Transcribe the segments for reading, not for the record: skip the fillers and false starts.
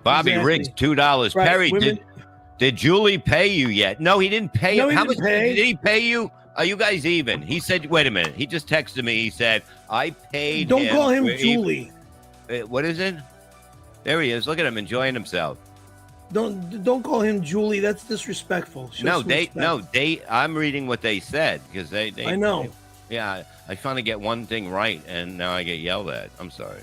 Bobby Exactly. Riggs, $2. Right, Perry, women- did Julie pay you yet? No, he didn't pay you. No, he How didn't much pay. did he pay you? Are you guys even? He said, wait a minute. He just texted me. He said, I paid Don't him. call him We're Julie. What is it? There he is. Look at him enjoying himself. Don't call him Julie. That's disrespectful. Show some respect. I'm reading what they said because they I know. yeah, I finally get one thing right, and now I get yelled at. I'm sorry.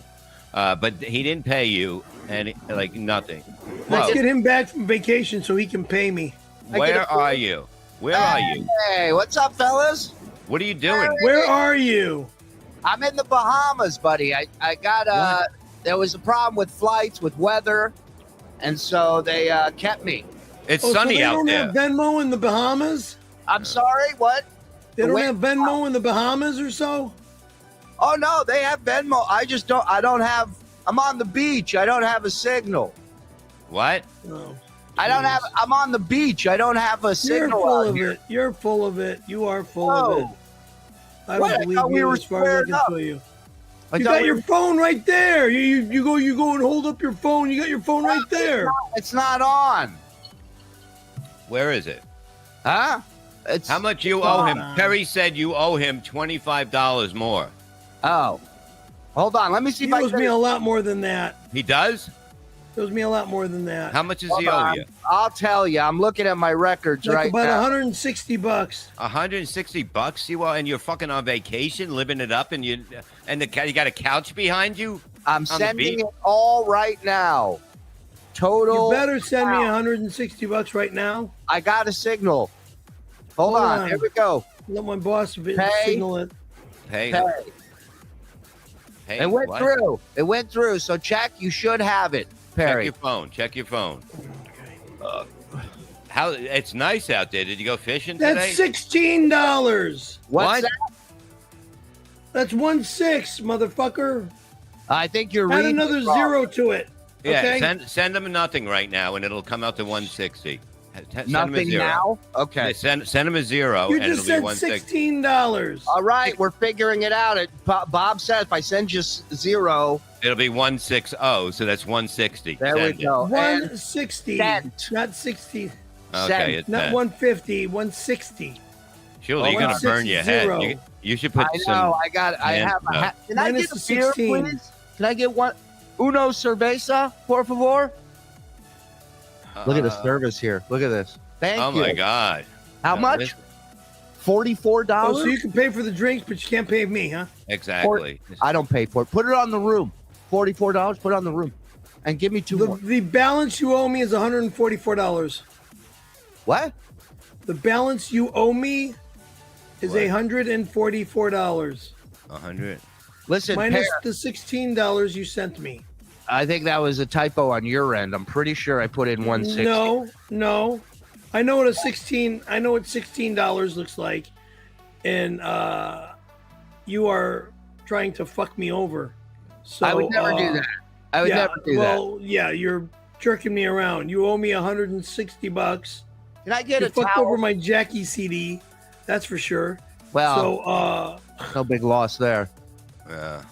But he didn't pay you, and like nothing. Let's get him back from vacation so he can pay me. Where are you? Where are you? Hey, what's up, fellas? What are you doing? Where are you? I'm in the Bahamas, buddy. I got there was a problem with flights, with weather, and so they kept me. It's so sunny they out don't there. have Venmo in the Bahamas? I'm sorry, what? They don't have Venmo in the Bahamas or so? Oh no, they have Venmo. I don't have. I'm on the beach. I don't have a signal. What? Oh, I'm on the beach. I don't have a signal. You're full out of here. it. You're full of it. You are full of it. I What? don't I believe thought we you were as far as I squared can up. tell you. I You thought got we your were- phone right there. You go and hold up your phone. You got your phone right there. It's not on. Where is it? Huh? How much you owe him? on. Perry said you owe him $25 more. Oh. Hold on. Let me see He if I owes can. me a lot more than that. He does? He owes me a lot more than that. How much does Hold he owe on. you? I'll tell you. I'm looking at my records Like right about now. $160. $160 you owe, and you're fucking on vacation, living it up, and you got a couch behind you? I'm the sending beach? it all right now. Total. You better send me $160 right now. I got a signal. Hold Hold on. on. Here we go. Let my boss Pay. signal it. Hey, Hey, hey, it went what? through. It went through. So check. You should have it, Check Perry. your phone. Check your phone. How it's nice out there. Did you go fishing That's today? $16. What's What? that? That's 1.6, motherfucker. I think you're Add reading another it wrong. zero to it. Yeah, Okay. send them nothing right now, and it'll come out to 160. Send him a Nothing zero. now. Okay. Yeah, send him a zero, You and just it'll be said 160. $16. All right, we're figuring it out. Bob said if I send you zero, It'll be 160, so that's 160. there we Send it. go. And 160, cent. not 60, Okay, it's not that. 150, 160. Surely you're gonna burn your head. 160. You should put I some. know. I hands have. up. Can I Minus get a the beer, 16. please? Can I get one? Uno cerveza, por favor. Look at the service here. Look at this. Thank Oh you. my God! How much? $44. Oh, so you can pay for the drinks, but you can't pay me, huh? Exactly. I don't pay for it. Put it on the room. $44. Put it on the room, and give me two more. The balance you owe me is $144. What? The balance you owe me is What? $144. 100. Listen, Minus Pear, the $16 you sent me. I think that was a typo on your end. I'm pretty sure I put in 160. No. I know what $16 looks like, and you are trying to fuck me over. So I would never do that. I would never do well, yeah, you're jerking me around. You owe me $160. that. Can I get You a fucked towel? over my Jackie CD, that's for sure. Well, So no big loss there. whatever.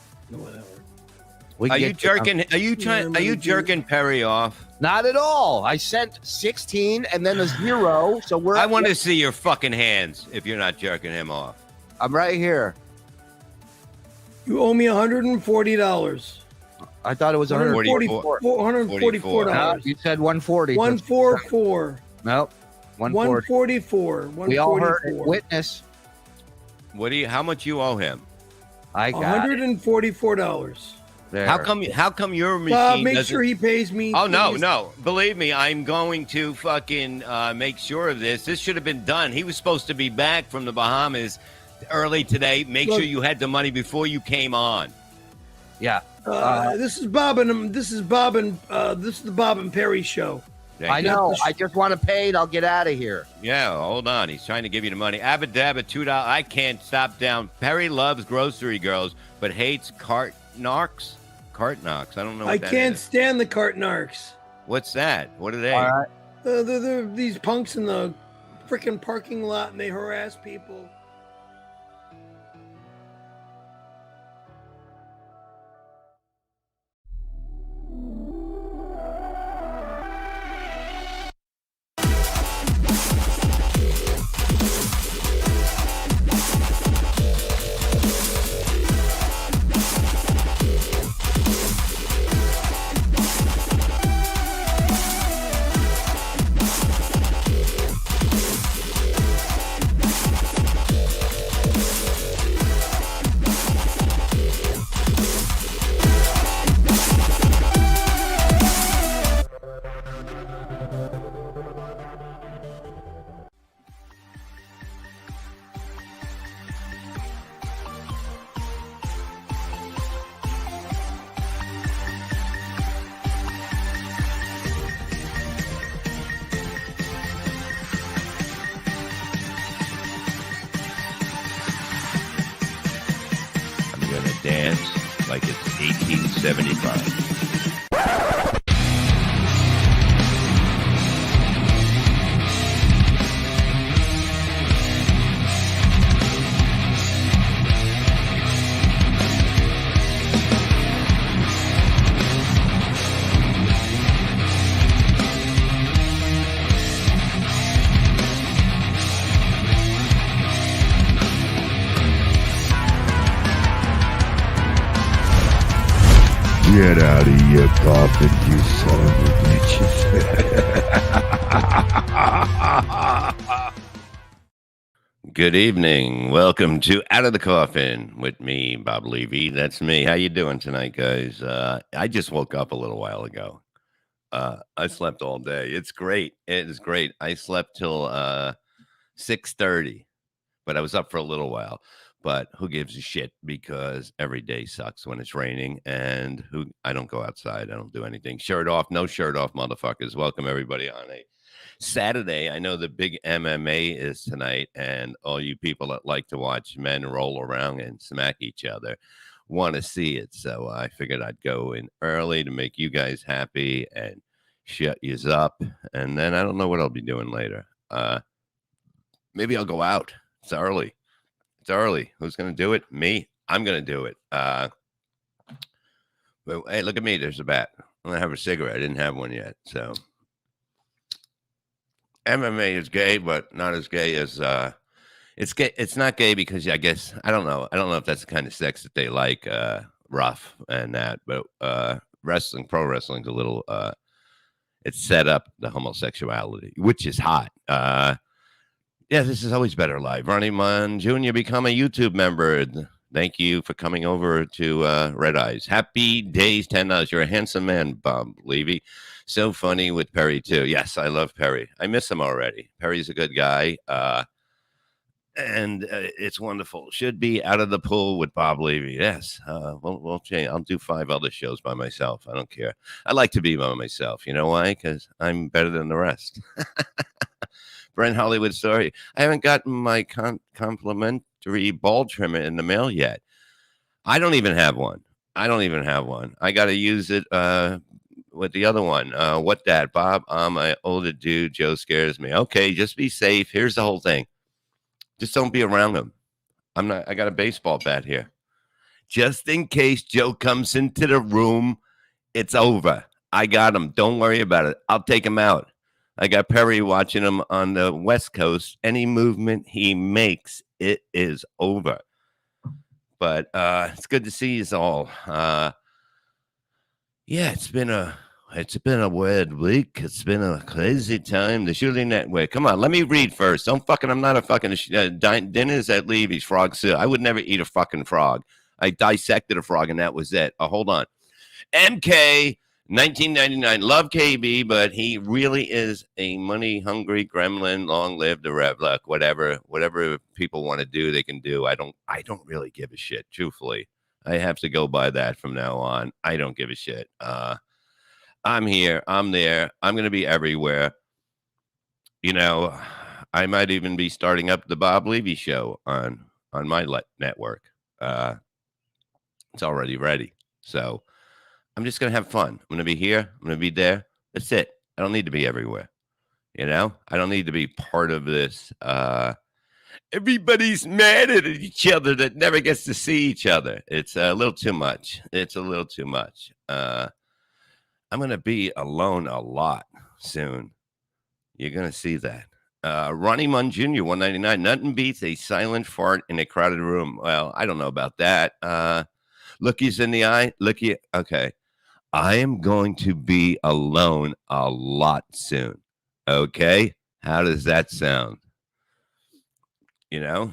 We can Are you get- jerking? Are you trying? Are you jerking Perry off? Not at all. I sent 16 and then a zero. So we're. I want to see your fucking hands if you're not jerking him off. I'm right here. You owe me $140. I thought it was 144. $144. No, you said 140. 144. Nope. 140. 144. We all heard it. Witness. What do you? How much you owe him? I got it. $144. There. How come your machine Bob, make doesn't? sure he pays me. Oh no, please. no! Believe me, I'm going to fucking make sure of this. This should have been done. He was supposed to be back from the Bahamas early today. Make Look. sure you had the money before you came on. Yeah. This is Bob and this is the Bob and Perry show. Thank I you. know. I just want to pay it. I'll get out of here. Yeah, hold on. He's trying to give you the money. Abadabba, $2. I can't stop down. Perry loves grocery girls, but hates cart narcs. Cart knocks. I don't know what I that can't is. stand the cart narcs. What's that? What are they? All right. They're these punks in the freaking parking lot, and they harass people. 75. Get out of here, Coffin, you son of a bitch. Good evening. Welcome to Out of the Coffin with me, Bob Levy. That's me. How you doing tonight, guys? I just woke up a little while ago. I slept all day. It's great. It is great. I slept till 6:30, but I was up for a little while. But who gives a shit? Because every day sucks when it's raining, and I don't go outside. I don't do anything. Shirt off, no shirt off, motherfuckers. Welcome everybody on a Saturday. I know the big MMA is tonight, and all you people that like to watch men roll around and smack each other want to see it. So I figured I'd go in early to make you guys happy and shut yous up. And then I don't know what I'll be doing later. Maybe I'll go out. It's early. It's early. Who's going to do it? Me. I'm going to do it. But hey, look at me. There's a bat. I'm going to have a cigarette. I didn't have one yet. So MMA is gay, but not as gay as it's gay. It's not gay because I guess I don't know. I don't know if that's the kind of sex that they like, rough and that. But wrestling, pro wrestling's a little. It's set up the homosexuality, which is hot. Yeah, this is always better live. Ronnie Mon Jr. become a YouTube member. Thank you for coming over to Red Eyes. Happy days, $10. You're a handsome man, Bob Levy. So funny with Perry, too. Yes, I love Perry. I miss him already. Perry's a good guy. And it's wonderful. Should be Out of the Pool with Bob Levy. Yes. We'll change. I'll do 5 other shows by myself. I don't care. I like to be by myself. You know why? Because I'm better than the rest. Brent Hollywood story. I haven't gotten my complimentary ball trimmer in the mail yet. I don't even have one. I got to use it with the other one. What that, Bob? I'm an older dude. Joe scares me. Okay, just be safe. Here's the whole thing. Just don't be around him. I got a baseball bat here. Just in case Joe comes into the room, it's over. I got him. Don't worry about it. I'll take him out. I got Perry watching him on the West Coast. Any movement he makes, it is over. But it's good to see you all. Yeah, it's been a weird week. It's been a crazy time. The shooting network. Come on, let me read first. I'm not a fucking dinner's at Levy's frog soup. I would never eat a fucking frog. I dissected a frog and that was it. Hold on. MK 1999, love KB, but he really is a money-hungry gremlin. Long live the Rev. Look, whatever people want to do, they can do. I don't really give a shit, truthfully. I have to go by that from now on. I don't give a shit. I'm here. I'm there. I'm going to be everywhere. You know, I might even be starting up the Bob Levy show on my network. It's already ready. So I'm just going to have fun. I'm going to be here. I'm going to be there. That's it. I don't need to be everywhere. You know, I don't need to be part of this. Everybody's mad at each other that never gets to see each other. It's a little too much. I'm going to be alone a lot soon. You're going to see that. Ronnie Munn Jr., 199. Nothing beats a silent fart in a crowded room. Well, I don't know about that. Lookies in the eye. Looky. Okay. I am going to be alone a lot soon. Okay. How does that sound? You know,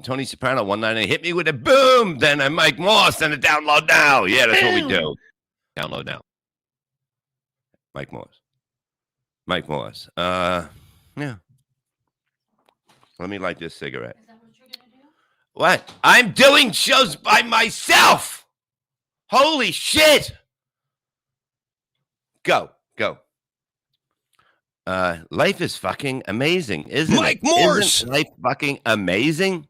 Tony Soprano, 198. Hit me with a boom. Then a Mike Moss and a download now. Yeah, that's what we do. Download now. Mike Moss. Yeah. Let me light this cigarette. Is that what you're going to do? What? I'm doing shows by myself. Holy shit. Go. Life is fucking amazing, isn't it? Mike Morse. Isn't life fucking amazing?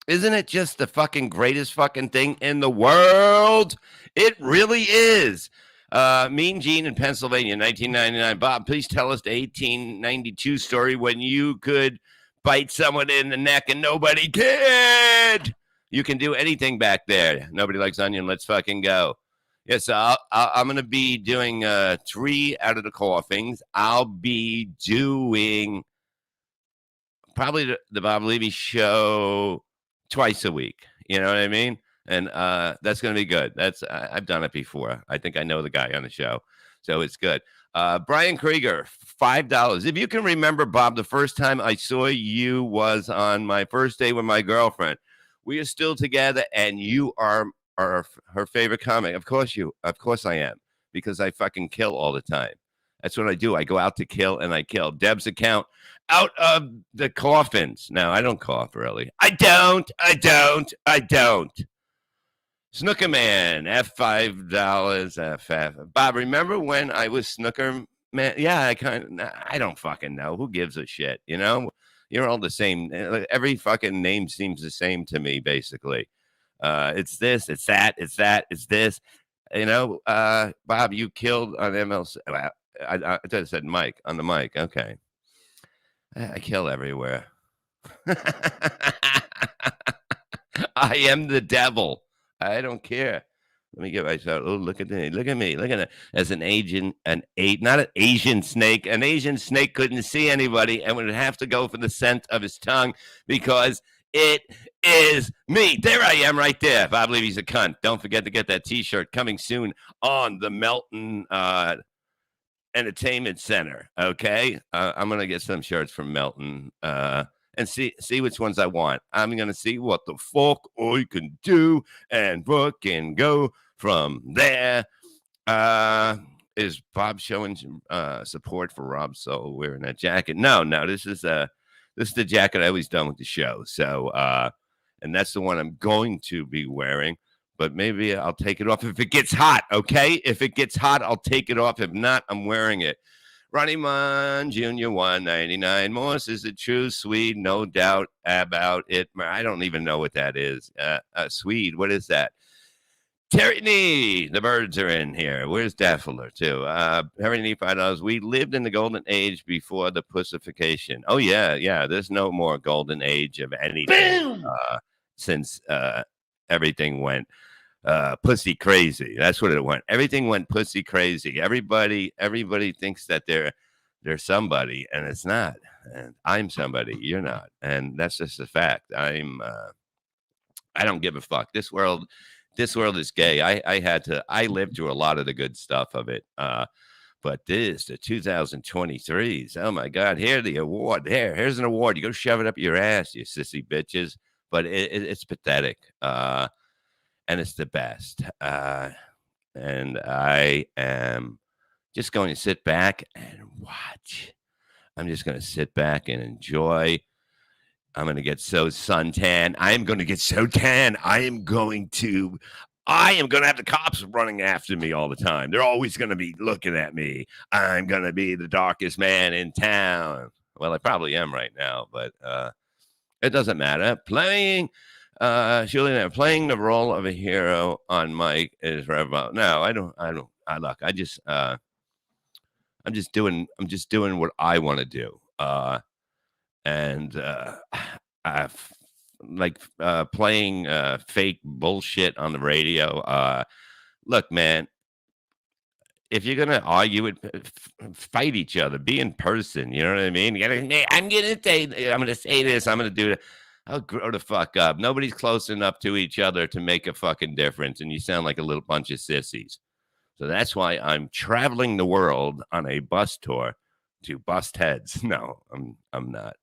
Isn't it just the fucking greatest fucking thing in the world? It really is. Mean Gene in Pennsylvania, 1999. Bob, please tell us the 1892 story when you could bite someone in the neck and nobody cared. You can do anything back there. Nobody likes onion. Let's fucking go. Yes, I'm going to be doing 3 out of the Coffins. I'll be doing probably the Bob Levy show twice a week. You know what I mean? And that's going to be good. I've done it before. I think I know the guy on the show, so it's good. Brian Krieger, $5. If you can remember, Bob, the first time I saw you was on my first day with my girlfriend. We are still together, and you are her favorite comic. Of course I am, because I fucking kill all the time. That's what I do. I go out to kill, and I kill. Deb's account out of the coffins. No, I don't cough, really. I don't. Snooker Man, F$5. Bob, remember when I was Snooker Man? Yeah, I don't fucking know. Who gives a shit, you know? You're all the same. Every fucking name seems the same to me, basically. It's this, it's that, it's this. You know, Bob, you killed on MLC. I thought it said Mike on the mic. Okay. I kill everywhere. I am the devil. I don't care. Let me get myself. Oh, look at me. Look at me. Look at that. As not an Asian snake. An Asian snake couldn't see anybody and would have to go for the scent of his tongue because it is me. There I am right there. Bob Levy's a cunt. Don't forget to get that T-shirt coming soon on the Melton Entertainment Center. Okay, I'm gonna get some shirts from Melton and see which ones I want. I'm gonna see what the fuck I can do and fucking go from there. Is Bob showing support for Rob Soul wearing that jacket? No, this is the jacket I always done with the show. So and that's the one I'm going to be wearing. But maybe I'll take it off if it gets hot, okay? If it gets hot, I'll take it off. If not, I'm wearing it. Ronnie Mon Jr. 199. Morse is a true Swede, no doubt about it. I don't even know what that is. Swede, what is that? Terry Nee, the birds are in here. Where's Daffler, too? Terry Nee, $5. We lived in the golden age before the pussification. Oh, yeah. There's no more golden age of anything since everything went pussy crazy. That's what it went. Everything went pussy crazy. Everybody thinks that they're somebody, and it's not. And I'm somebody. You're not. And that's just a fact. I don't give a fuck. This world is gay. I lived through a lot of the good stuff of it. But the 2023s, oh my God, here's the award. Here's an award. You go shove it up your ass, you sissy bitches. But it's pathetic. And it's the best. And I am just going to sit back and watch. I'm just going to sit back and enjoy. I'm going to get so suntan. I am going to get so tan. I am going to have the cops running after me all the time. They're always going to be looking at me. I'm going to be the darkest man in town. Well, I probably am right now, but it doesn't matter. Playing the role of a hero on Mike is Revo. No, I don't. Look, I'm just doing what I want to do. I've like playing fake bullshit on the radio. Look, man, if you're gonna argue it, fight each other. Be in person. You know what I mean? I'm gonna say this. I'm gonna do it. Oh, grow the fuck up. Nobody's close enough to each other to make a fucking difference, and you sound like a little bunch of sissies. So that's why I'm traveling the world on a bus tour to bust heads. No, I'm not.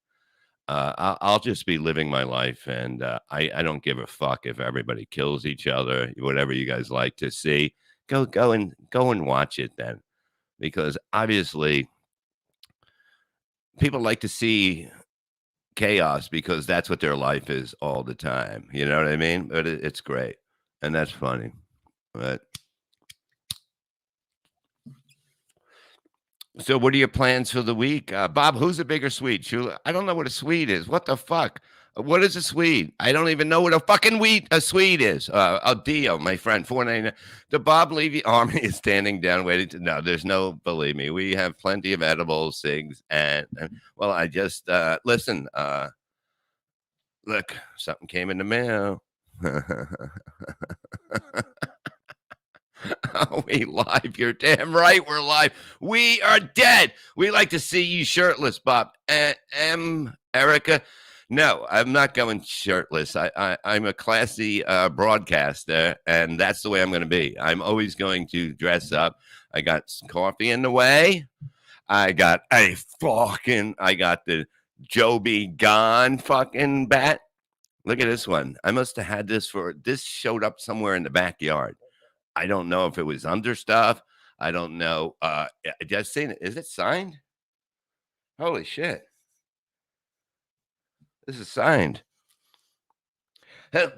I'll just be living my life, and I don't give a fuck if everybody kills each other. Whatever you guys like to see, go and watch it then, because obviously people like to see chaos because that's what their life is all the time. You know what I mean? But it's great, and that's funny. But so, what are your plans for the week, Bob? Who's a bigger Swede? Shula? I don't know what a Swede is. What the fuck? What is a Swede? I don't even know what a fucking a Swede is. Dio, my friend, 499. The Bob Levy army is standing down waiting to. No, there's no. Believe me, we have plenty of edibles, cigs, and well, I just listen. Look, something came in the mail. Are we live? You're damn right we're live. We are dead. We like to see you shirtless, Bob. Erica. No, I'm not going shirtless. I'm a classy broadcaster, and that's the way I'm going to be. I'm always going to dress up. I got some coffee in the way. I got the Joby Gone fucking bat. Look at this one. I must have had this showed up somewhere in the backyard. I don't know if it was under stuff. I don't know. Just seen it. Is it signed? Holy shit. This is signed. I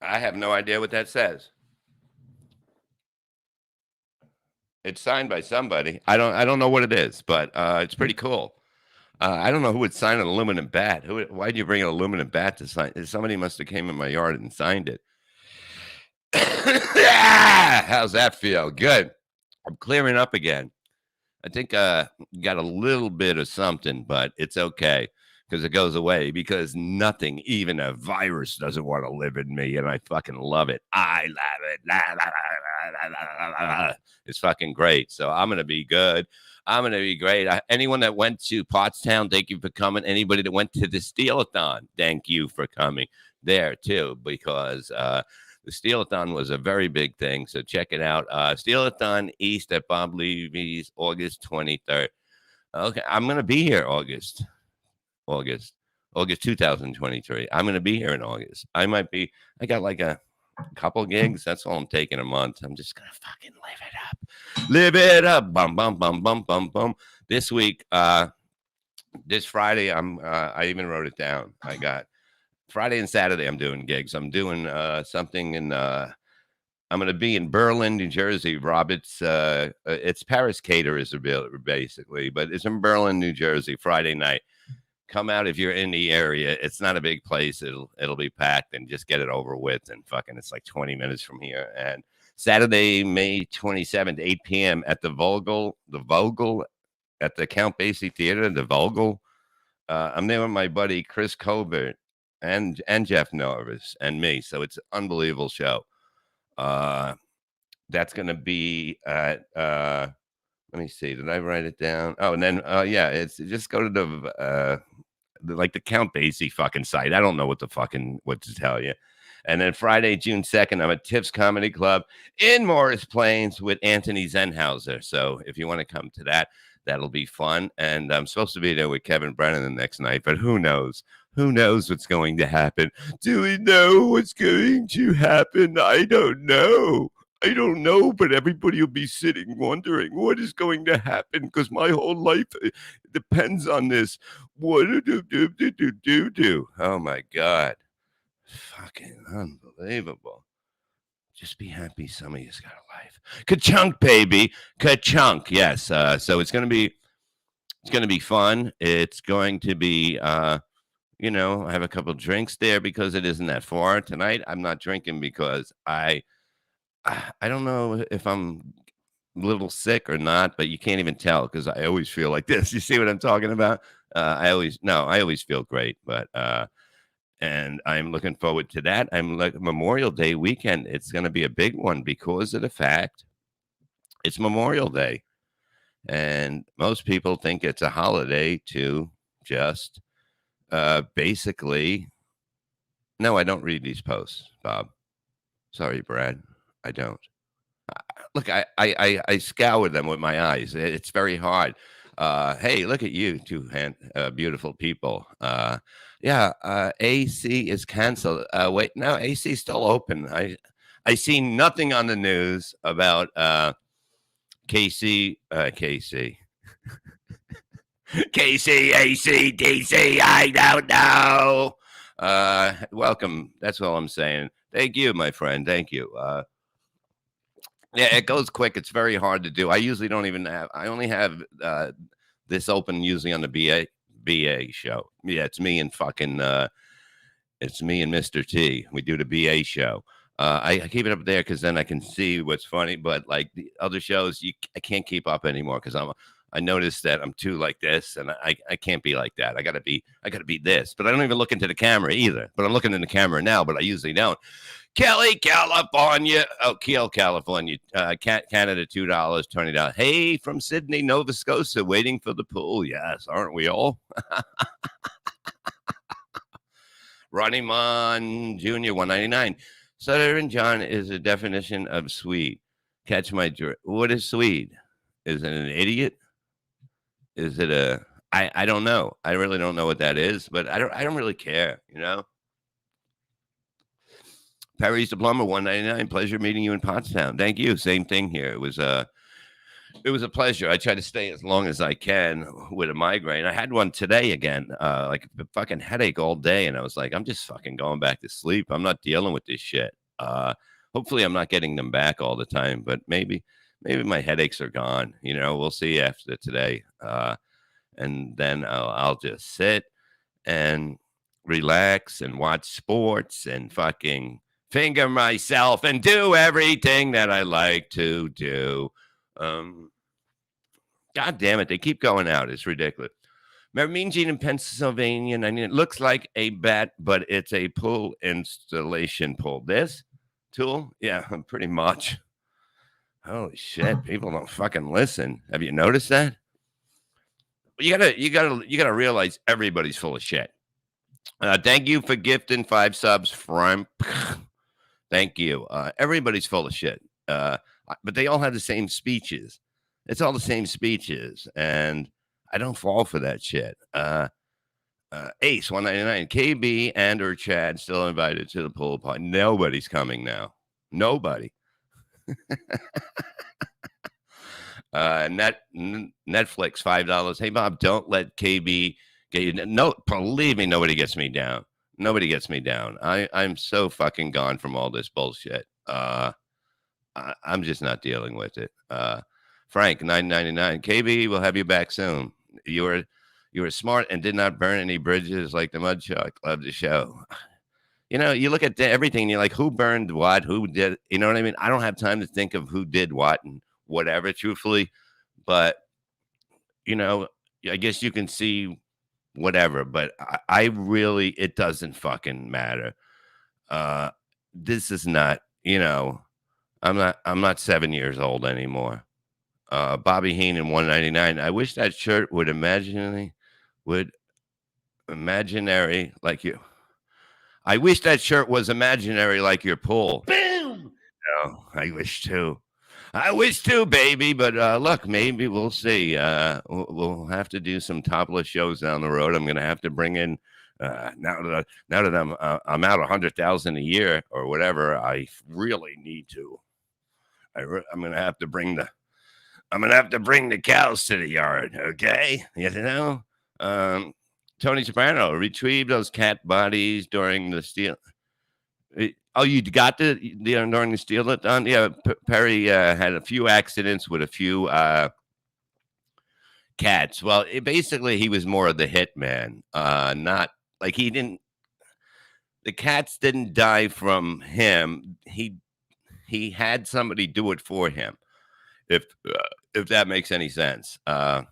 have no idea what that says. It's signed by somebody. I don't know what it is, but it's pretty cool. I don't know who would sign an aluminum bat. Why'd you bring an aluminum bat to sign? Somebody must have came in my yard and signed it. How's that feel? Good. I'm clearing up again. I think got a little bit of something, but it's okay because it goes away because nothing, even a virus, doesn't want to live in me, and I fucking love it. I love it. It's fucking great. So I'm going to be good. I'm going to be great. Anyone that went to Pottstown, thank you for coming. Anybody that went to the Steelathon, thank you for coming there too, because the Steelathon was a very big thing. So check it out. Steelathon East at Bob Levy's, August 23rd. Okay, I'm going to be here August 2023. I'm going to be here in August. I got like a couple gigs. That's all I'm taking a month. I'm just going to fucking live it up. Live it up. Bum, bum, bum, bum, bum, bum. This week, this Friday, I even wrote it down. I got Friday and Saturday, I'm doing gigs. I'm doing something in, I'm going to be in Berlin, New Jersey. It's Paris Caterers, basically, but it's in Berlin, New Jersey, Friday night. Come out if you're in the area. It's not a big place. It'll be packed and just get it over with. And fucking, it's like 20 minutes from here. And Saturday, May 27th, 8 p.m. at the Vogel at the Count Basie Theater, the Vogel. I'm there with my buddy Chris Colbert and Jeff Norris and me. So it's an unbelievable show. That's going to be at, let me see. Did I write it down? Oh, and then, yeah, it's just go to the Count Basie fucking site. I don't know what to tell you. And then Friday, June 2nd, I'm at Tiff's Comedy Club in Morris Plains with Anthony Zenhauser. So if you want to come to that, that'll be fun. And I'm supposed to be there with Kevin Brennan the next night, but who knows? Who knows what's going to happen? Do we know what's going to happen? I don't know. But everybody will be sitting wondering what is going to happen because my whole life depends on this. What do? Oh, my God. Fucking unbelievable. Just be happy some of you's got a life. Ka-chunk, baby. Ka-chunk. Yes. So it's going to be fun. It's going to be, I have a couple drinks there because it isn't that far. Tonight, I'm not drinking because I don't know if I'm a little sick or not, but you can't even tell because I always feel like this. You see what I'm talking about? I always feel great, but and I'm looking forward to that. I'm like Memorial Day weekend. It's going to be a big one because of the fact it's Memorial Day, and most people think it's a holiday to just basically. No, I don't read these posts, Bob. Sorry, Brad. I don't. Look, I scour them with my eyes. It's very hard. Hey, look at you two beautiful people. AC is canceled. Wait, no, AC is still open. I see nothing on the news about KC, AC, DC. I don't know. Welcome. That's all I'm saying. Thank you, my friend. Thank you. Yeah, it goes quick. It's very hard to do. I usually don't even have. I only have this open usually on the BA show. Yeah, it's me and fucking. It's me and Mr. T. We do the BA show. I keep it up there because then I can see what's funny. But like the other shows, I can't keep up anymore because I noticed that I'm too like this, and I can't be like that. I gotta be this. But I don't even look into the camera either. But I'm looking in the camera now, but I usually don't. Kelly, California. Oh, Kiel, California. Canada, $2, $20. Hey, from Sydney, Nova Scotia, waiting for the pool. Yes, aren't we all? Ronnie Mon Jr., 199. Southern John is a definition of Swede. Catch my drift. What is Swede? Is it an idiot? Is it a? I don't know. I really don't know what that is, but I don't really care. You know. Perry's the plumber, 199. Pleasure meeting you in Pottstown. Thank you. Same thing here. It was a pleasure. I try to stay as long as I can with a migraine. I had one today again, like a fucking headache all day, and I was like, I'm just fucking going back to sleep. I'm not dealing with this shit. Hopefully, I'm not getting them back all the time, but maybe my headaches are gone. You know, we'll see after today, and then I'll just sit and relax and watch sports and fucking finger myself and do everything that I like to do. God damn it, they keep going out. It's ridiculous. Remember Mean Gene in Pennsylvania? And it looks like a bat, but it's a pull installation pull. This tool? Yeah, pretty much. Holy shit, people don't fucking listen. Have you noticed that? You gotta realize everybody's full of shit. Thank you for gifting 5 subs from. Thank you. Everybody's full of shit. But they all have the same speeches. It's all the same speeches, and I don't fall for that shit. Ace 199, KB and or Chad still invited to the pool party. Nobody's coming now. Nobody. Netflix $5. Hey Bob, don't let KB get you. No, believe me, nobody gets me down. Nobody gets me down. I'm so fucking gone from all this bullshit. I'm just not dealing with it. Frank, $9.99. KB, we'll have you back soon. You were smart and did not burn any bridges like the mud chuck. Love the show. You know, you look at everything and you're like, who burned what? Who did? You know what I mean? I don't have time to think of who did what and whatever, truthfully. But, you know, I guess you can see whatever. But I really, it doesn't fucking matter. This is not, you know, I'm not 7 years old anymore. Bobby Heenan, 199. I wish that shirt would imaginary like you. I wish that shirt was imaginary like your pool. Boom! Oh, I wish too. I wish too, baby. But look, maybe we'll see. We'll have to do some topless shows down the road. I'm going to have to bring in now that I'm out 100,000 a year or whatever. I really need to. I'm going to have to bring the cows to the yard. Okay, you know. Tony Soprano retrieved those cat bodies during the steal. Oh, you got during the steal it done? Yeah, Perry had a few accidents with a few cats. Well, basically, he was more of the hitman. Not like he didn't. The cats didn't die from him. He had somebody do it for him. If that makes any sense. But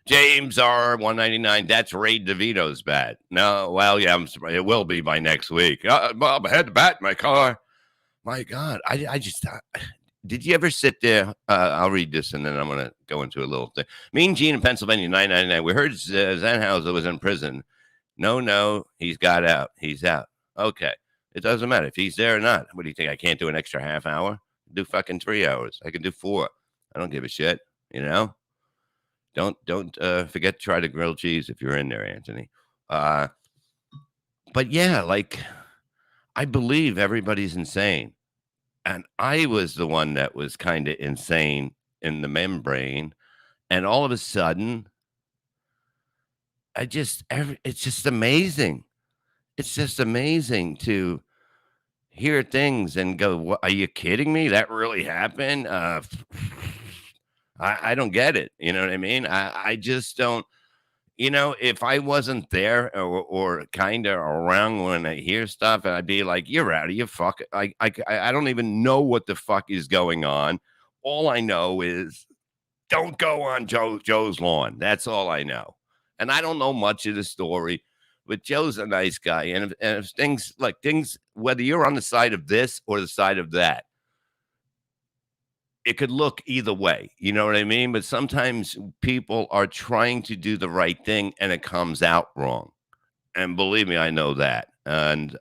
James R 199. That's Ray DeVito's bat. No, well, yeah, it will be by next week. Bob, I had the bat in my car. My God, I just did you ever sit there? I'll read this and then I'm gonna go into a little thing. Mean Gene in Pennsylvania, 999. We heard Zenhauser was in prison. No, he's got out. He's out. Okay, it doesn't matter if he's there or not. What do you think? I can't do an extra half hour? Do fucking 3 hours. I can do 4. I don't give a shit. You know. Don't forget to try the grilled cheese if you're in there, Anthony. But yeah, like I believe everybody's insane, and I was the one that was kind of insane in the membrane, and all of a sudden, it's just amazing. It's just amazing to hear things and go, "What? Are you kidding me? That really happened?" I don't get it. You know what I mean? I just don't. If I wasn't there or kind of around when I hear stuff, I'd be like, "You're out of your fuck." I don't even know what the fuck is going on. All I know is don't go on Joe's lawn. That's all I know. And I don't know much of the story, but Joe's a nice guy. And if things, whether you're on the side of this or the side of that, it could look either way. You know what I mean? But sometimes people are trying to do the right thing and it comes out wrong. And believe me, I know that. And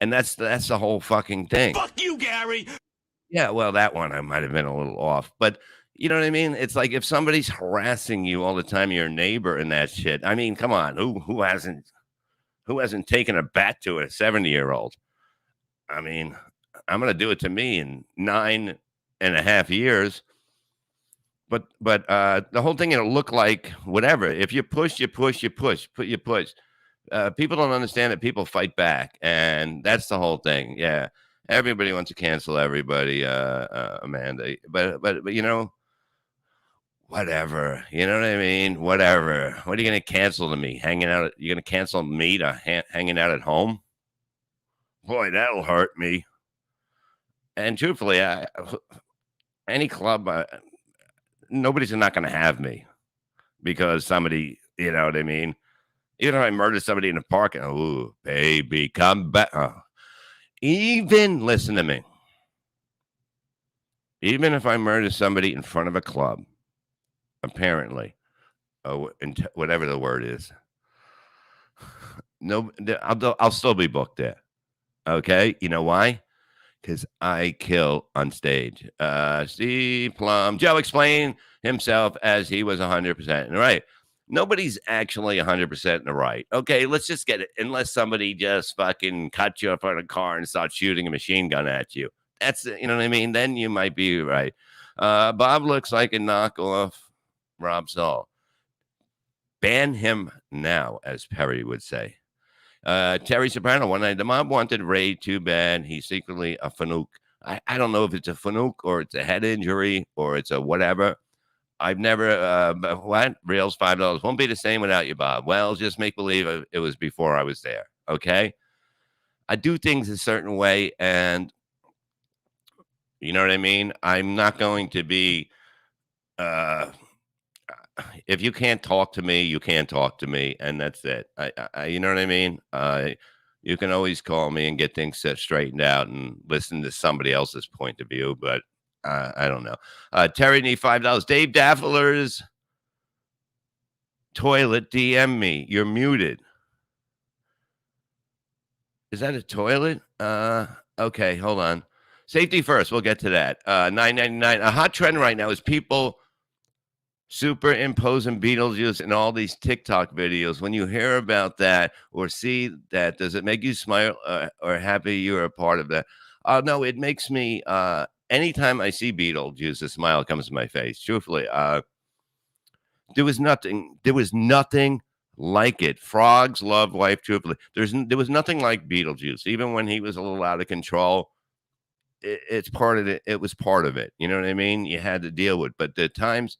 that's the whole fucking thing. Fuck you, Gary. Yeah, well, that one I might have been a little off, but you know what I mean? It's like if somebody's harassing you all the time, your neighbor and that shit. I mean, come on, who hasn't taken a bat to a 70-year-old? I mean, I'm gonna do it to me in 9.5 years. But the whole thing, it'll look like whatever. If you push, you push, you push, you push. People don't understand that people fight back, and that's the whole thing. Yeah, everybody wants to cancel everybody, Amanda. But whatever. You know what I mean? Whatever. What are you going to cancel to me? Hanging out? You're going to cancel me to hanging out at home? Boy, that'll hurt me. And truthfully, any club, nobody's not going to have me because somebody, you know what I mean? Even if I murder somebody in the park, oh, baby, come back. Even, listen to me. Even if I murder somebody in front of a club, apparently, whatever the word is, no, I'll still be booked there. Okay, you know why? Because I kill on stage. Steve Plum, Joe explained himself as he was 100% in the right. Nobody's actually 100% in the right. Okay, let's just get it. Unless somebody just fucking cut you up on a car and start shooting a machine gun at you. That's, you know what I mean? Then you might be right. Bob looks like a knockoff Rob Saul. Ban him now, as Perry would say. Terry Soprano, one night, the mob wanted Ray too bad. He's secretly a fanook. I don't know if it's a fanook or it's a head injury or it's a whatever. I've never, what? Reels $5. Won't be the same without you, Bob. Well, just make believe it was before I was there. Okay. I do things a certain way. And you know what I mean? I'm not going to be, if you can't talk to me, you can't talk to me, and that's it. You know what I mean? You can always call me and get things set straightened out and listen to somebody else's point of view, but I don't know. Terry need $5. Dave Daffler's toilet DM me. You're muted. Is that a toilet? Okay, hold on. Safety first. We'll get to that. $9.99. A hot trend right now is people superimposing Beetlejuice in all these TikTok videos. When you hear about that or see that, does it make you smile or happy you're a part of that? No, it makes me, anytime I see Beetlejuice, a smile comes to my face. Truthfully, there was nothing like it. Frogs love life. Truthfully, there was nothing like Beetlejuice. Even when he was a little out of control, it's part of it. It was part of it. You know what I mean? You had to deal with. But the times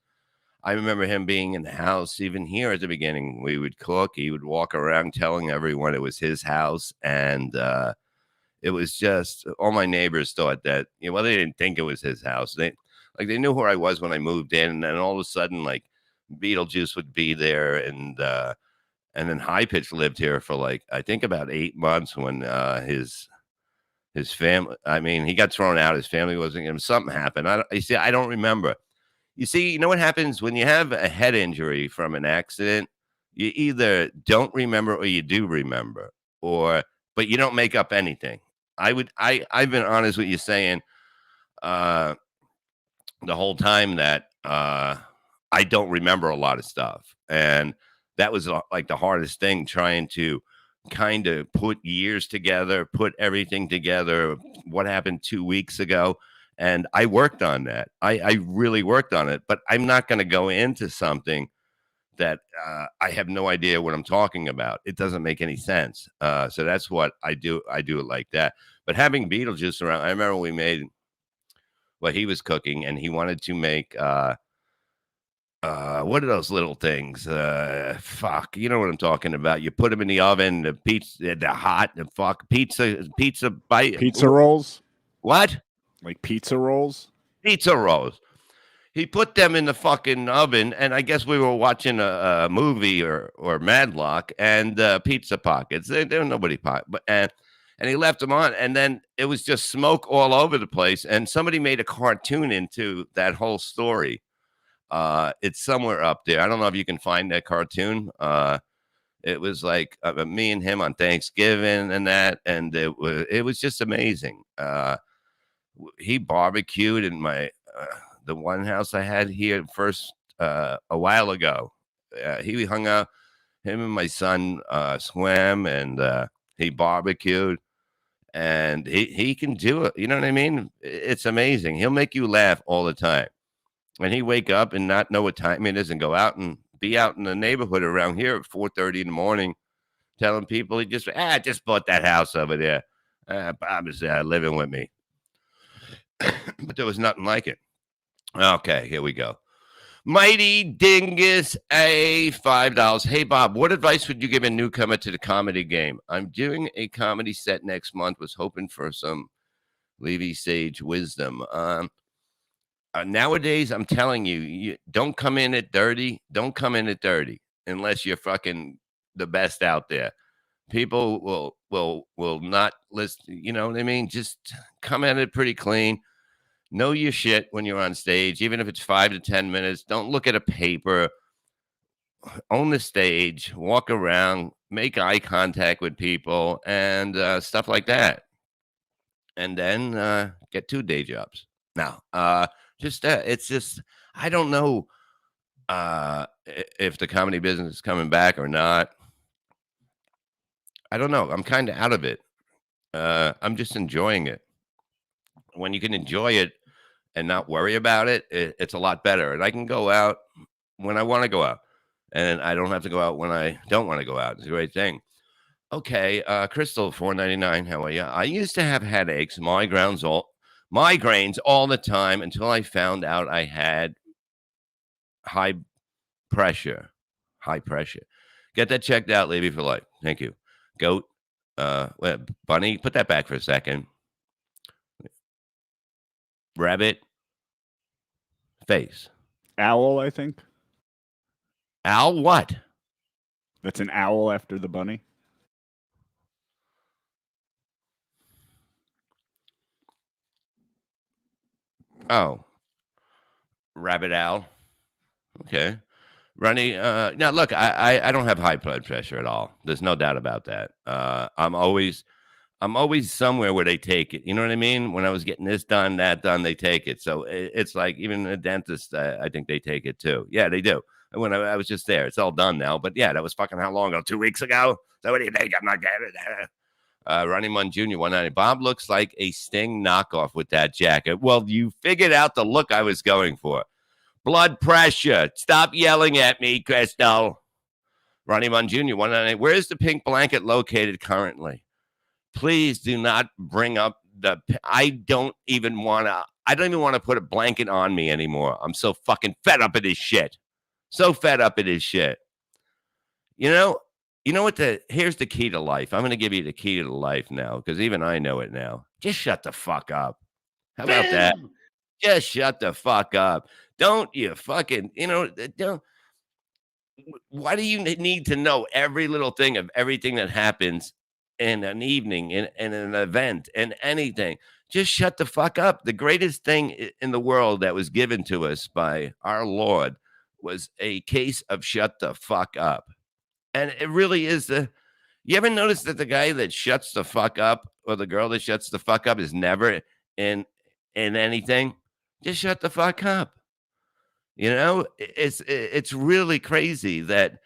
I remember him being in the house, even here at the beginning, we would cook. He would walk around telling everyone it was his house. And it was just, all my neighbors thought that, well, they didn't think it was his house. They knew who I was when I moved in. And then all of a sudden, like, Beetlejuice would be there. And then High Pitch lived here for I think about 8 months when his family, I mean, he got thrown out. His family wasn't, something happened. I don't remember. You see, you know what happens when you have a head injury from an accident? You either don't remember or you do remember, but you don't make up anything. I've been honest with you saying the whole time that I don't remember a lot of stuff. And that was like the hardest thing, trying to kind of put years together, put everything together. What happened 2 weeks ago? And I worked on that. I really worked on it, but I'm not going to go into something that I have no idea what I'm talking about. It doesn't make any sense. So that's what I do. I do it like that. But having Beetlejuice around, I remember we made what he was cooking, and he wanted to make what are those little things? Fuck, you know what I'm talking about. You put them in the oven, the pizza, the hot, the fuck pizza bite, Pizza rolls? What? Like pizza rolls? Pizza rolls. He put them in the fucking oven, and I guess we were watching a movie or Madlock, and pizza pockets. They were nobody pocket, but and he left them on, and then it was just smoke all over the place. And somebody made a cartoon into that whole story. It's somewhere up there. I don't know if you can find that cartoon. It was like me and him on Thanksgiving and that, and it was just amazing. He barbecued in my the one house I had here first a while ago. He hung out. Him and my son swam, and he barbecued. And he can do it. You know what I mean? It's amazing. He'll make you laugh all the time. And he wake up and not know what time it is and go out and be out in the neighborhood around here at 4:30 in the morning, telling people he just bought that house over there. Bob is living with me. But there was nothing like it. Okay, here we go. Mighty Dingus A, $5. Hey, Bob, what advice would you give a newcomer to the comedy game? I'm doing a comedy set next month. Was hoping for some Levy Sage wisdom. Nowadays, I'm telling you, you don't come in at dirty. Don't come in at dirty unless you're fucking the best out there. People will not listen. You know what I mean? Just come at it pretty clean. Know your shit when you're on stage, even if it's 5 to 10 minutes. Don't look at a paper. Own the stage. Walk around. Make eye contact with people and stuff like that. And then get 2 day jobs. Now, it's just I don't know if the comedy business is coming back or not. I don't know. I'm kind of out of it. I'm just enjoying it. When you can enjoy it and not worry about it, it's a lot better. And I can go out when I want to go out, and I don't have to go out when I don't want to go out. It's a great thing. Okay, Crystal, $4.99. How are you? I used to have headaches, migraines all the time until I found out I had high pressure. High pressure. Get that checked out, Levy, for life. Thank you. Goat, Bunny, put that back for a second. Rabbit, face. Owl, I think. Owl, what? That's an owl after the bunny. Oh, rabbit owl. Okay. Ronnie, now look, I don't have high blood pressure at all. There's no doubt about that. I'm always somewhere where they take it. You know what I mean? When I was getting this done, that done, they take it. So it's like even a dentist, I think they take it too. Yeah, they do. And when I was just there, it's all done now. But yeah, that was fucking how long ago? 2 weeks ago? So what do you think? I'm not getting it. Ronnie Munn Jr., 190. Bob looks like a Sting knockoff with that jacket. Well, you figured out the look I was going for. Blood pressure. Stop yelling at me, Crystal. Ronnie Munn Jr., 198. Where is the pink blanket located currently? Please do not bring up I don't even want to put a blanket on me anymore. I'm so fucking fed up of this shit. So fed up of this shit. You know what here's the key to life. I'm going to give you the key to life now because even I know it now. Just shut the fuck up. How about that? Just shut the fuck up. Don't you fucking, don't. Why do you need to know every little thing of everything that happens in an evening, in an event, in anything? Just shut the fuck up. The greatest thing in the world that was given to us by our Lord was a case of shut the fuck up. And it really is you ever notice that the guy that shuts the fuck up or the girl that shuts the fuck up is never in anything? Just shut the fuck up. It's really crazy that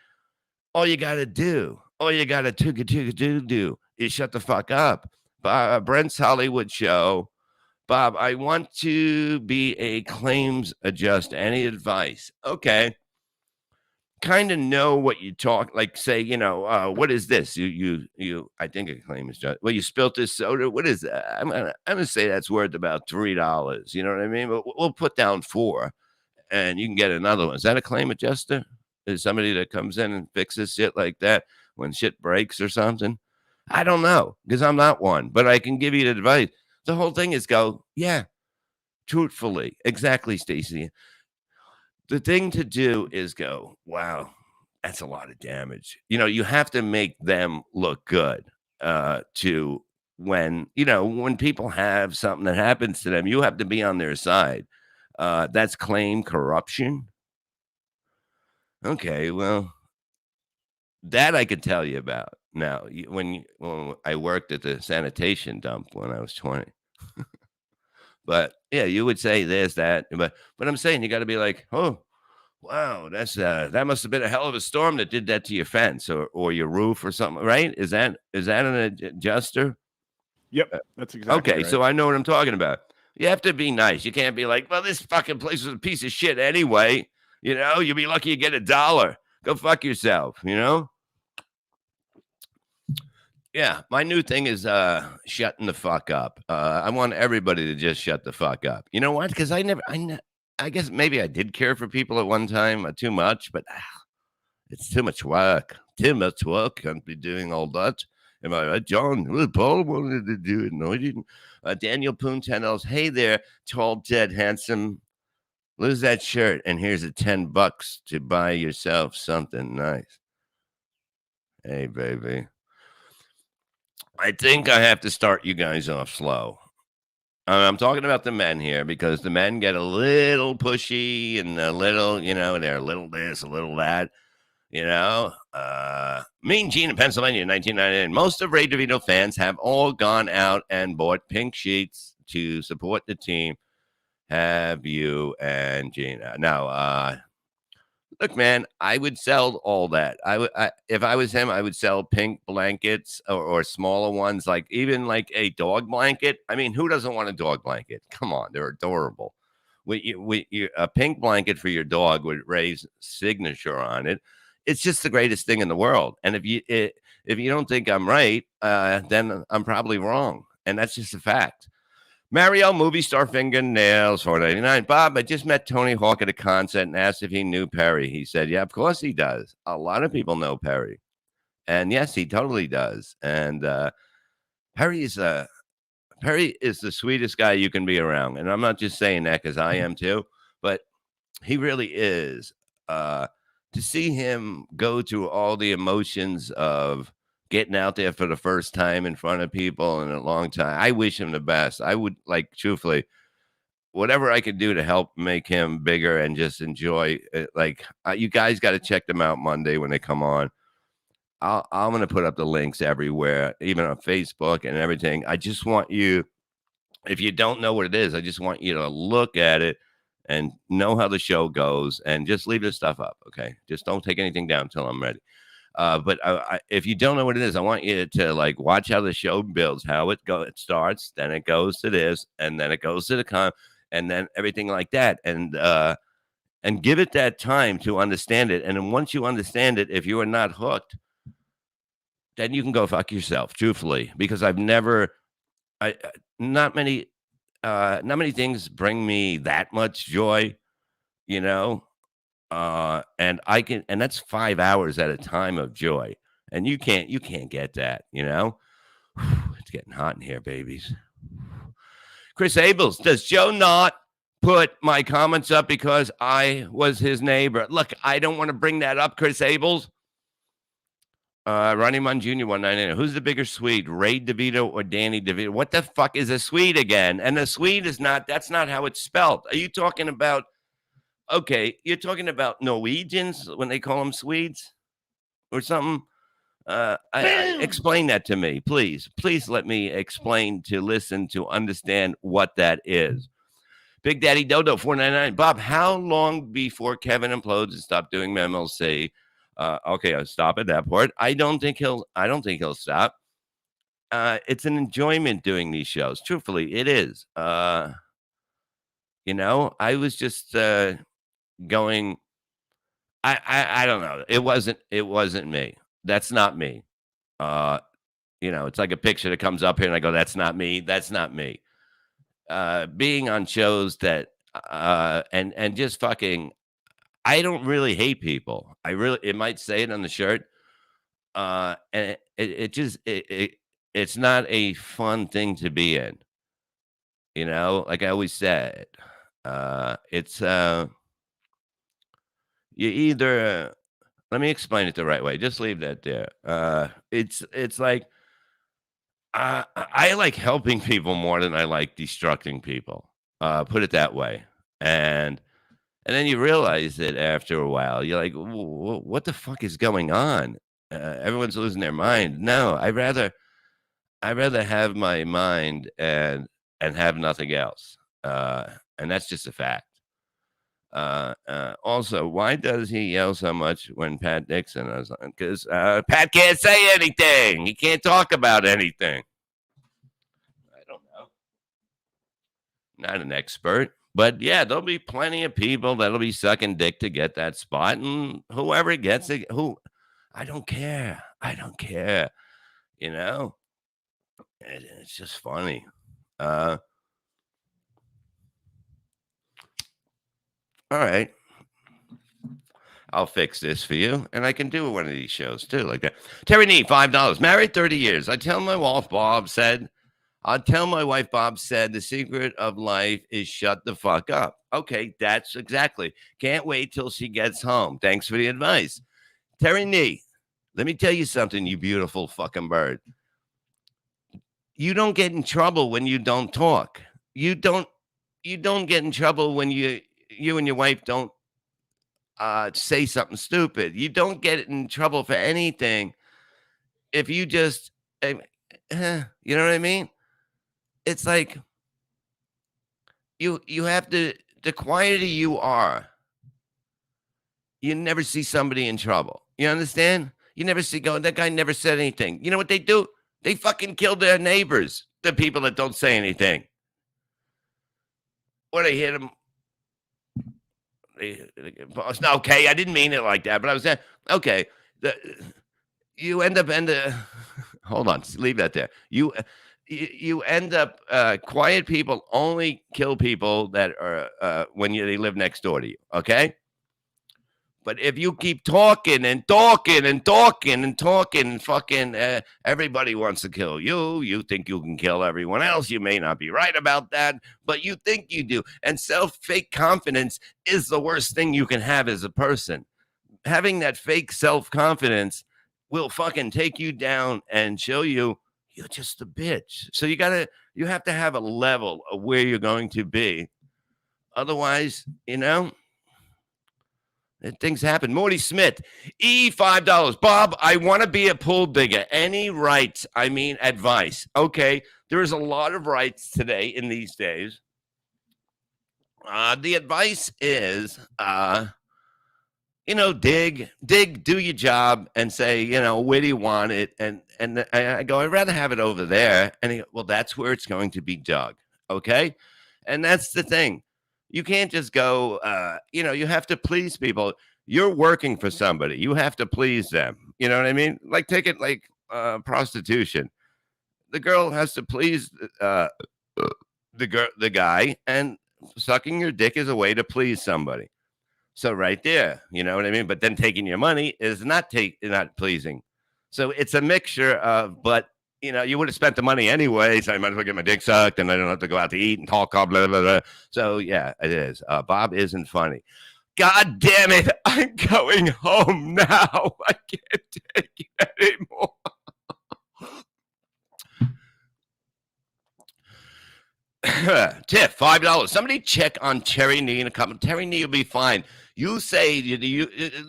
all you got to do is shut the fuck up. Brent's Hollywood Show. Bob, I want to be a claims adjuster. Any advice? Okay. kind of know what you talk, like say, what is this? I think a claim is just, well, you spilt this soda. What is that? I'm gonna say that's worth about $3. You know what I mean? But we'll put down 4 and you can get another one. Is that a claim adjuster? Is somebody that comes in and fixes shit like that when shit breaks or something? I don't know because I'm not one, but I can give you the advice. The whole thing is go, yeah, truthfully. Exactly, Stacey. The thing to do is go, wow, that's a lot of damage. You have to make them look good to when people have something that happens to them, you have to be on their side. That's claim corruption. Okay, well, that I could tell you about. Now, when I worked at the sanitation dump when I was 20. But yeah, you would say this, that, but I'm saying you got to be like, oh, wow, that must have been a hell of a storm that did that to your fence or your roof or something, right? Is that an adjuster? Yep, that's exactly Okay, right. so I know what I'm talking about. You have to be nice. You can't be like, well, this fucking place was a piece of shit anyway. You'll be lucky you get $1. Go fuck yourself, Yeah, my new thing is shutting the fuck up. I want everybody to just shut the fuck up. You know what? Because I guess maybe I did care for people at one time too much, but it's too much work. Too much work. Can't be doing all that. Am I right, John? Well, Paul wanted to do it. No, he didn't. Daniel Poontenels. Hey there, tall, dead, handsome. Lose that shirt, and here's a $10 to buy yourself something nice. Hey, baby. I think I have to start you guys off slow. I'm talking about the men here because the men get a little pushy and a little, they're a little this, a little that. Mean Gene in Pennsylvania in 1999. Most of Ray DeVito fans have all gone out and bought pink sheets to support the team. Have you and Gene? Now, look, man, I would sell all that. If I was him, I would sell pink blankets or smaller ones, like even like a dog blanket. I mean, who doesn't want a dog blanket? Come on, they're adorable. A pink blanket for your dog with Ray's signature on it. It's just the greatest thing in the world. And if you don't think I'm right, then I'm probably wrong, and that's just a fact. Mario, movie star fingernails, $4.99. Bob, I just met Tony Hawk at a concert and asked if he knew Perry. He said, yeah, of course he does. A lot of people know Perry. And yes, he totally does. And Perry is the sweetest guy you can be around. And I'm not just saying that because I am too, but he really is. To see him go through all the emotions of getting out there for the first time in front of people in a long time, I wish him the best. I would, like, truthfully, whatever I could do to help make him bigger and just enjoy it. Like, you guys got to check them out Monday when they come on. I'm going to put up the links everywhere, even on Facebook and everything. I just want you, if you don't know what it is, I just want you to look at it and know how the show goes and just leave this stuff up. Okay. Just don't take anything down until I'm ready. But if you don't know what it is, I want you to like watch how the show builds, how it starts, then it goes to this, and then it goes to the and then everything like that, and give it that time to understand it. And then once you understand it, if you are not hooked, then you can go fuck yourself, truthfully, because not many things bring me that much joy, and that's 5 hours at a time of joy. And you can't get that, It's getting hot in here, babies. Chris Abels, does Joe not put my comments up because I was his neighbor? Look, I don't want to bring that up, Chris Abels. Ronnie Munn Jr. 199. Who's the bigger Swede, Ray DeVito or Danny DeVito? What the fuck is a Swede again? And a Swede that's not how it's spelled. Are you talking about, okay, you're talking about Norwegians when they call them Swedes or something? Explain that to me, please. Please let me explain to understand what that is. Big Daddy Dodo 499. Bob, how long before Kevin implodes and stop doing MLC? Okay, I'll stop at that part. I don't think he'll stop. It's an enjoyment doing these shows. Truthfully, it is. I was just going. I don't know. It wasn't me. That's not me. It's like a picture that comes up here and I go, that's not me. That's not me. Being on shows that and just fucking I don't really hate people. It might say it on the shirt. And it's not a fun thing to be in. Like I always said, it's you either let me explain it the right way. Just leave that there. It's like I like helping people more than I like destructing people. Put it that way. And then you realize that after a while, you're like, what the fuck is going on? Everyone's losing their mind. No, I'd rather have my mind and have nothing else. And that's just a fact. Also, why does he yell so much when Pat Nixon is on? Because Pat can't say anything. He can't talk about anything. I don't know. Not an expert. But yeah, there'll be plenty of people that'll be sucking dick to get that spot. And whoever gets it, I don't care. I don't care. It's just funny. All right. I'll fix this for you. And I can do one of these shows too, like that. Terry Nee, $5. Married 30 years. I'll tell my wife, Bob said, the secret of life is shut the fuck up. Okay, that's exactly. Can't wait till she gets home. Thanks for the advice. Terry Nee, let me tell you something, you beautiful fucking bird. You don't get in trouble when you don't talk. You don't get in trouble when you and your wife don't say something stupid. You don't get in trouble for anything if you just, you know what I mean? It's like you have to, the quieter you are, you never see somebody in trouble. You understand? You never see that guy never said anything. You know what they do? They fucking kill their neighbors, the people that don't say anything. Or they hit them. Okay, I didn't mean it like that, but I was saying, okay, you end up hold on, leave that there. You end up quiet people only kill people that are when they live next door to you. Okay, but if you keep talking and talking and talking and talking, fucking everybody wants to kill you. You think you can kill everyone else. You may not be right about that, but you think you do. And fake confidence is the worst thing you can have as a person. Having that fake self-confidence will fucking take you down and show you you're just a bitch. So you have to have a level of where you're going to be. Otherwise, things happen. Morty Smith, $5. Bob, I want to be a pool digger. Any rights? I mean, advice. Okay. There is a lot of rights today in these days. The advice is, dig, do your job and say, where do you want it? And I go, I'd rather have it over there. And he goes, well, that's where it's going to be dug. Okay. And that's the thing. You can't just go, you have to please people. You're working for somebody. You have to please them. You know what I mean? Like, take it like prostitution. The girl has to please the guy, and sucking your dick is a way to please somebody. So right there, you know what I mean? But then taking your money is not pleasing. So it's a mixture of, but you would have spent the money anyway, so I might as well get my dick sucked, and I don't have to go out to eat and talk, blah, blah, blah. So, yeah, it is. Bob isn't funny. God damn it. I'm going home now. I can't take it anymore. Tiff, $5. Somebody check on Terry Nee in a comment. Terry Nee will be fine. You say,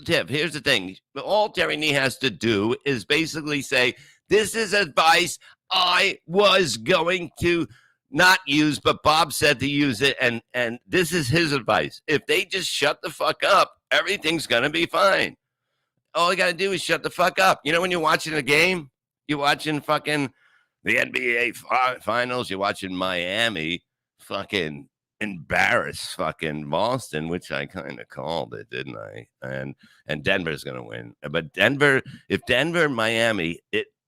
Tiff, here's the thing. All Terry Nee has to do is basically say, this is advice I was going to not use, but Bob said to use it, and this is his advice. If they just shut the fuck up, everything's going to be fine. All you got to do is shut the fuck up. When you're watching a game, you're watching fucking the NBA finals, you're watching Miami fucking embarrass fucking Boston, which I kind of called it, didn't I? And Denver's going to win. But Denver, if Denver, Miami,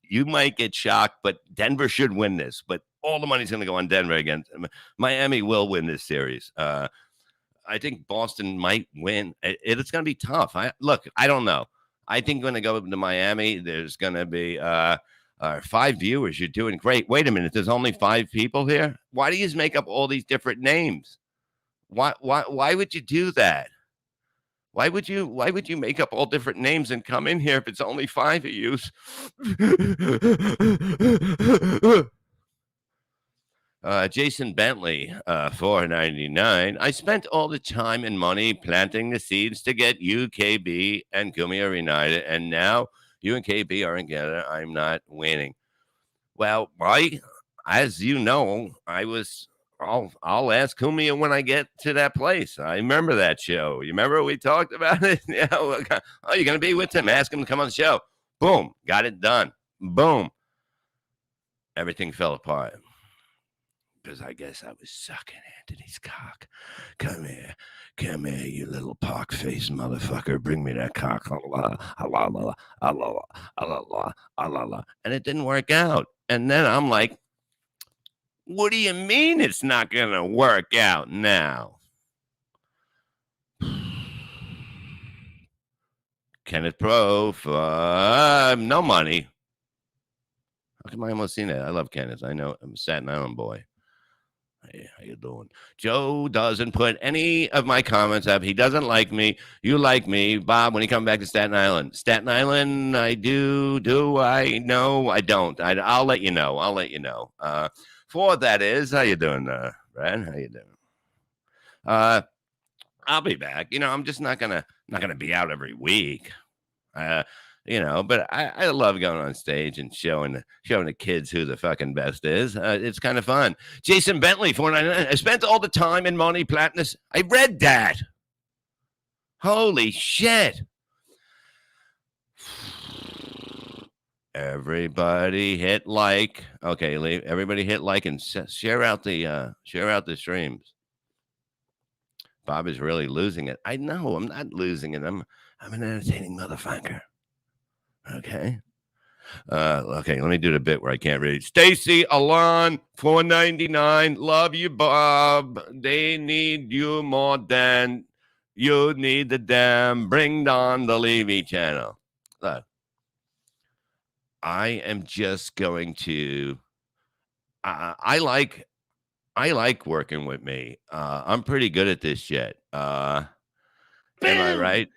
you might get shocked, but Denver should win this. But all the money's going to go on Denver again. Miami will win this series. I think Boston might win. It's going to be tough. I don't know. I think going to go to Miami. There's going to be 5 viewers. You're doing great. Wait a minute. There's only 5 people here. Why do you make up all these different names? Why would you do that? Why would you make up all different names and come in here if it's only 5 of you? Jason Bentley, $4.99. I spent all the time and money planting the seeds to get UKB and Kumia reunited, and now you and KB aren't together. I'm not winning. Well, Mike, as you know, I'll ask Kumia when I get to that place. I remember that show. You remember we talked about it? Yeah. Oh, you're gonna be with him. Ask him to come on the show. Boom, got it done. Boom. Everything fell apart. Because I guess I was sucking Anthony's cock. Come here, you little pock-faced motherfucker. Bring me that cock. And it didn't work out. And then I'm like, what do you mean it's not going to work out now? Kenneth Pro for no money. How come I almost seen that? I love Kenneth. I know. I'm a Staten Island boy. Hey, how you doing? Joe doesn't put any of my comments up. He doesn't like me. You like me. Bob, when you come back to Staten Island. Staten Island, I do. Do I? No, I don't. I'll let you know. For that is, how you doing, Brad? How you doing? I'll be back. I'm just not gonna be out every week. But I love going on stage and showing the kids who the fucking best is. It's kind of fun. Jason Bentley, $4.99. I spent all the time and money planting this. I read that. Holy shit. Everybody hit like. Okay, leave. Everybody hit like and share out the streams. Bob is really losing it. I know. I'm not losing it. I'm an entertaining motherfucker. Okay. Okay, let me do the bit where I can't read. Stacy Alon, $4.99. Love you, Bob. They need you more than you need the damn. Bring on the Levy channel. Look, I am just going to. I like working with me. I'm pretty good at this shit. Am I right?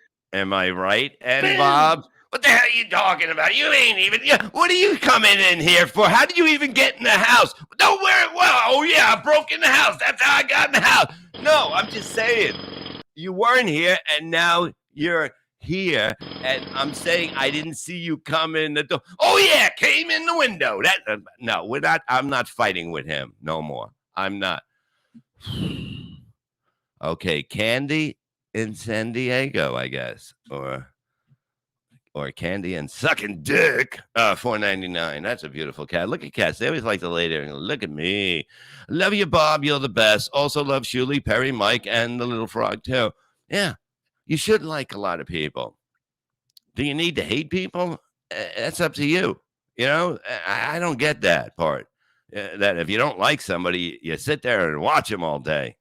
And Bob? What the hell are you talking about? You ain't even. What are you coming in here for? How did you even get in the house? Don't wear it well. Oh, yeah, I broke in the house. That's how I got in the house. No, I'm just saying. You weren't here, and now you're here. And I'm saying I didn't see you come in the door. Oh, yeah, came in the window. No, we're not. I'm not fighting with him no more. I'm not. Okay, Candy in San Diego, I guess. Or Candy and sucking dick. $4.99. That's a beautiful cat. Look at cats. They always like to lay there and go, look at me. Love you, Bob. You're the best. Also love Shuli, Perry, Mike, and the little frog, too. Yeah, you should like a lot of people. Do you need to hate people? That's up to you. I don't get that part. That if you don't like somebody, you sit there and watch them all day.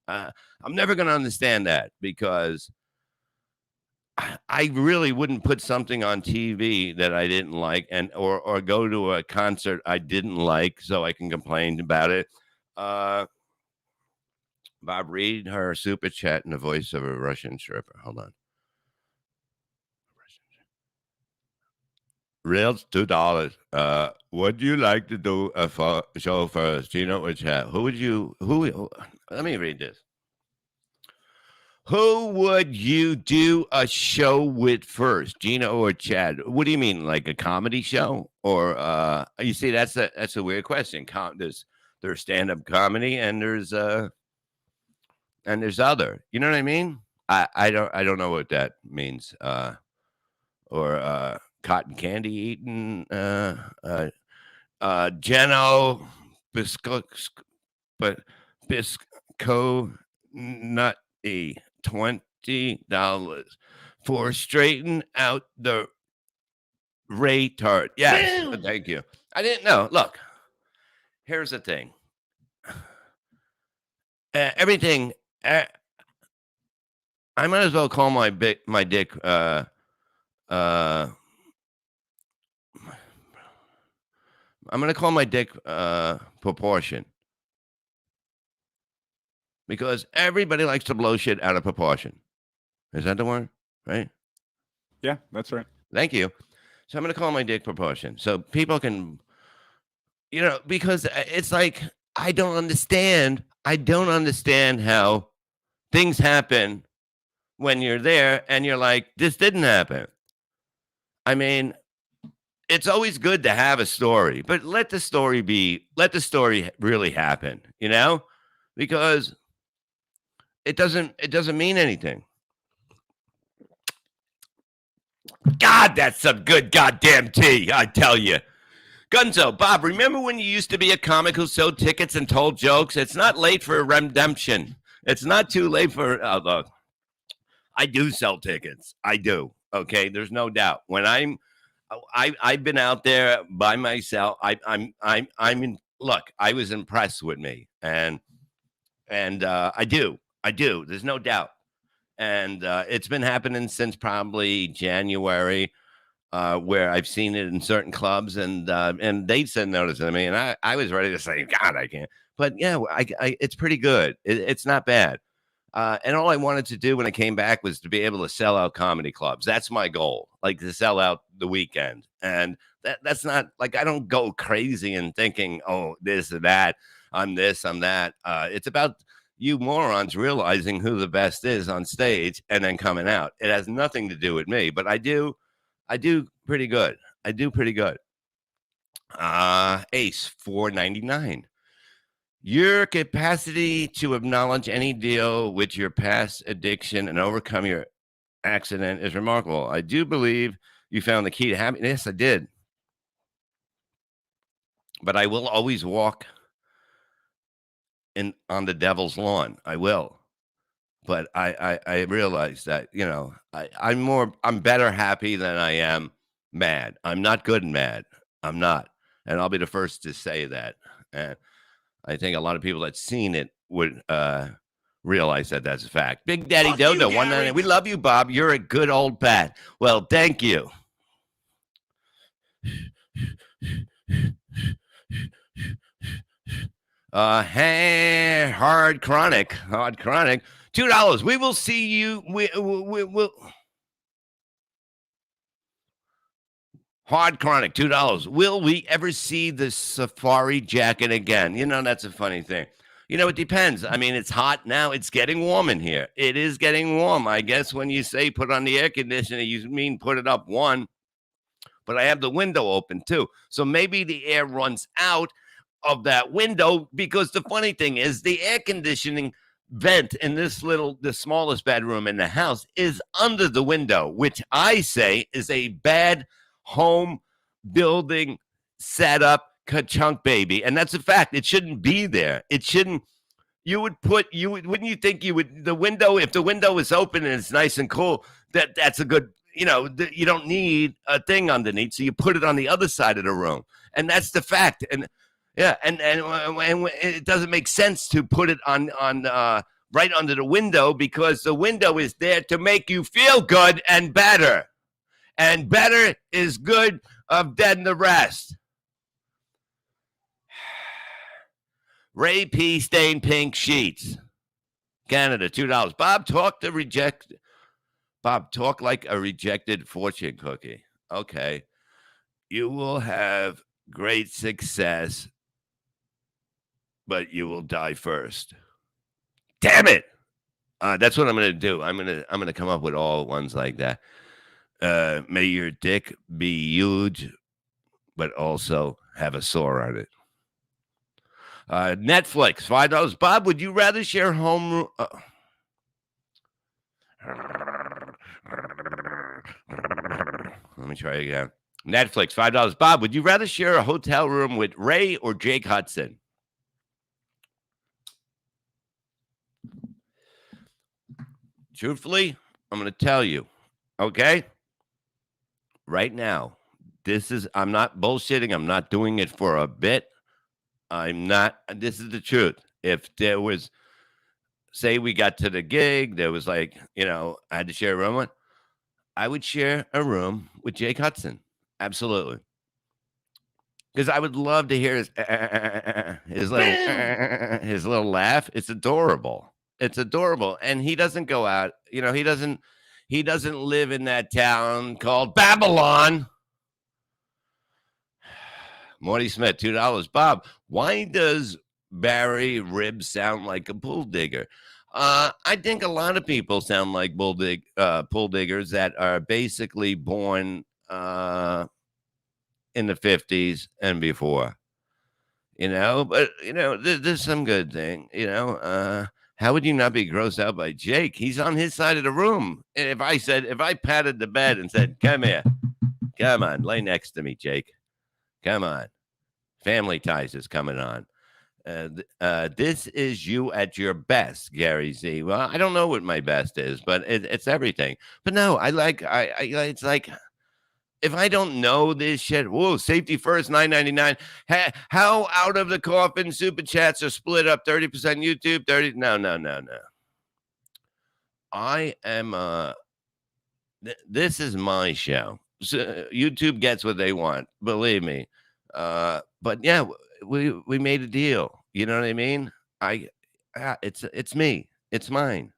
I'm never going to understand that because I really wouldn't put something on TV that I didn't like or go to a concert I didn't like so I can complain about it. Bob, read her super chat in the voice of a Russian stripper. Hold on. Reals $2. Would you like to do a show first? Gino or chat? Who? Let me read this. Who would you do a show with first, Gino or Chad? What do you mean, like a comedy show? Or you see, that's a weird question. There's stand-up comedy and there's other. You know what I mean? I don't know what that means. Or cotton candy eating. Geno, Nutty, $20 for straighten out the retard. Yes, Boom. thank you. I didn't know. Look, here's the thing. Everything. I might as well call my dick. I'm gonna call my dick proportion. Because everybody likes to blow shit out of proportion. Is that the word? Right? Yeah, that's right. Thank you. So I'm going to call my dick proportion. So people can, because it's like, I don't understand. I don't understand how things happen when you're there and you're like, this didn't happen. I mean, it's always good to have a story, but let the story really happen, because it doesn't mean anything. God, that's some good goddamn tea, I tell you. Gunzo, Bob, remember when you used to be a comic who sold tickets and told jokes? It's not late for redemption. It's not too late for look. I do sell tickets. I do. Okay, there's no doubt. When I've been out there by myself. Look, I was impressed with me, and I do. There's no doubt. And it's been happening since probably January, where I've seen it in certain clubs, and they sent notice to me, and I was ready to say, God, I can't. But yeah, it's pretty good. It's not bad. And all I wanted to do when I came back was to be able to sell out comedy clubs. That's my goal, like to sell out the weekend. And that's not like I don't go crazy and thinking, oh, this or that, I'm this, I'm that. It's about you morons realizing who the best is on stage and then coming out. It has nothing to do with me, but I do pretty good. I do pretty good. Ace $4.99. Your capacity to acknowledge any deal with your past addiction and overcome your accident is remarkable. I do believe you found the key to happiness. Yes, I did. But I will always walk on the devil's lawn. I will. But I realize that, I'm better happy than I am mad. I'm not good and mad. I'm not. And I'll be the first to say that. And I think a lot of people that's seen it would realize that that's a fact. Big Daddy Dodo, 199. We love you, Bob. You're a good old bat. Well, thank you. Hey, hard chronic. $2. We will see you. We will. Hard chronic, $2. Will we ever see the safari jacket again? That's a funny thing. It depends. I mean, it's hot now. It's getting warm in here. It is getting warm. I guess when you say put on the air conditioner, you mean put it up one. But I have the window open too. So maybe the air runs out of that window, because the funny thing is the air conditioning vent in the smallest bedroom in the house is under the window, which I say is a bad home building setup ka-chunk baby. And that's a fact. It shouldn't be there. It shouldn't. Wouldn't you think the window, if the window is open and it's nice and cool, that's a good, you don't need a thing underneath. So you put it on the other side of the room. And that's the fact. And yeah, and it doesn't make sense to put it on right under the window, because the window is there to make you feel good and better. And better is good than the rest. Ray P. Stain Pink Sheets. Canada, $2. Bob, talk like a rejected fortune cookie. Okay. You will have great success, but you will die first. Damn it. That's what I'm going to do. I'm going to come up with all ones like that. May your dick be huge, but also have a sore on it. Netflix, $5. Bob, would you rather share home room? Let me try again. Netflix, $5. Bob, would you rather share a hotel room with Ray or Jake Hudson? truthfully, I'm going to tell you, okay? Right now, I'm not bullshitting. I'm not doing it for a bit. I'm not, this is the truth. If there was, say we got to the gig, there was like, I had to share a room with, I would share a room with Jake Hudson. Absolutely. Because I would love to hear his little laugh. It's adorable. It's adorable. And he doesn't go out, he doesn't live in that town called Babylon. Morty Smith, $2. Bob, why does Barry Ribs sound like a bull digger? I think a lot of people sound like bull diggers that are basically born in the 50s and before. But there's some good thing. How would you not be grossed out by Jake? He's on his side of the room. And if I patted the bed and said, "Come here, come on, lay next to me, Jake. Come on. Family Ties is coming on. This is you at your best, Gary Z." Well, I don't know what my best is, but it's everything. But no, it's like, if I don't know this shit, whoa, safety first, $9.99. How out of the coffin super chats are split up 30% YouTube, 30. No. I am this is my show. So YouTube gets what they want, believe me. But yeah, we made a deal. You know what I mean? It's me. It's mine.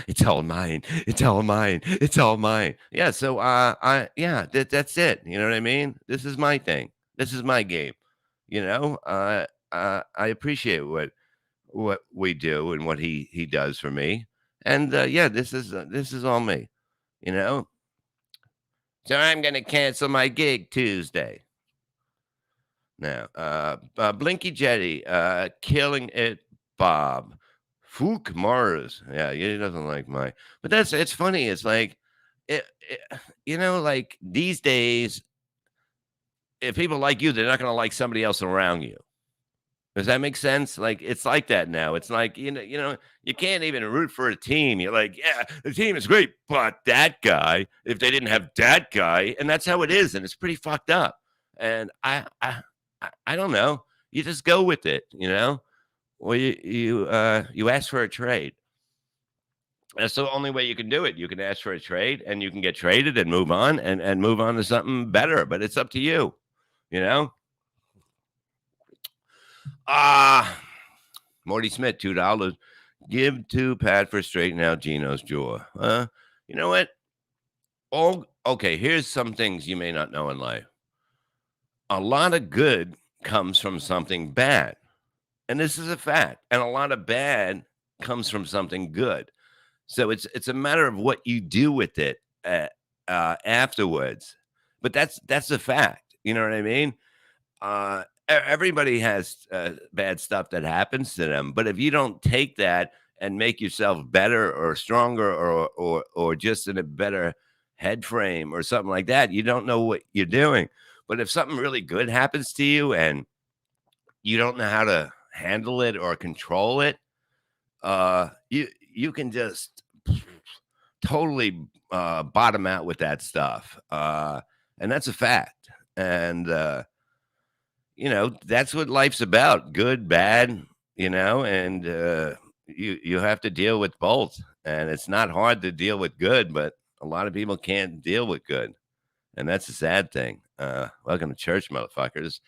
It's all mine. It's all mine. It's all mine. Yeah. So that's it. You know what I mean? This is my thing. This is my game. I appreciate what we do and what he does for me. And this is all me. So I'm gonna cancel my gig Tuesday. Now, Blinky Jetty, killing it, Bob. Fook Mars. Yeah, he doesn't like my. But it's funny. It's like, like these days, if people like you, they're not going to like somebody else around you. Does that make sense? Like, it's like that now. It's like, you can't even root for a team. You're like, yeah, the team is great, but that guy, if they didn't have that guy, and that's how it is. And it's pretty fucked up. And I don't know. You just go with it, Well, you ask for a trade. That's the only way you can do it. You can ask for a trade, and you can get traded and move on and move on to something better. But it's up to you, Morty Smith, $2. Give to Pat for straightening out Gino's jaw. You know what? Okay, here's some things you may not know in life. A lot of good comes from something bad. And this is a fact. And a lot of bad comes from something good. So it's a matter of what you do with it afterwards. But that's a fact. You know what I mean? Everybody has bad stuff that happens to them. But if you don't take that and make yourself better or stronger or just in a better head frame or something like that, you don't know what you're doing. But if something really good happens to you and you don't know how to handle it or control it, you can just totally bottom out with that stuff. And that's a fact. And, that's what life's about. Good, bad, and you have to deal with both. And it's not hard to deal with good, but a lot of people can't deal with good. And that's a sad thing. Welcome to church, motherfuckers.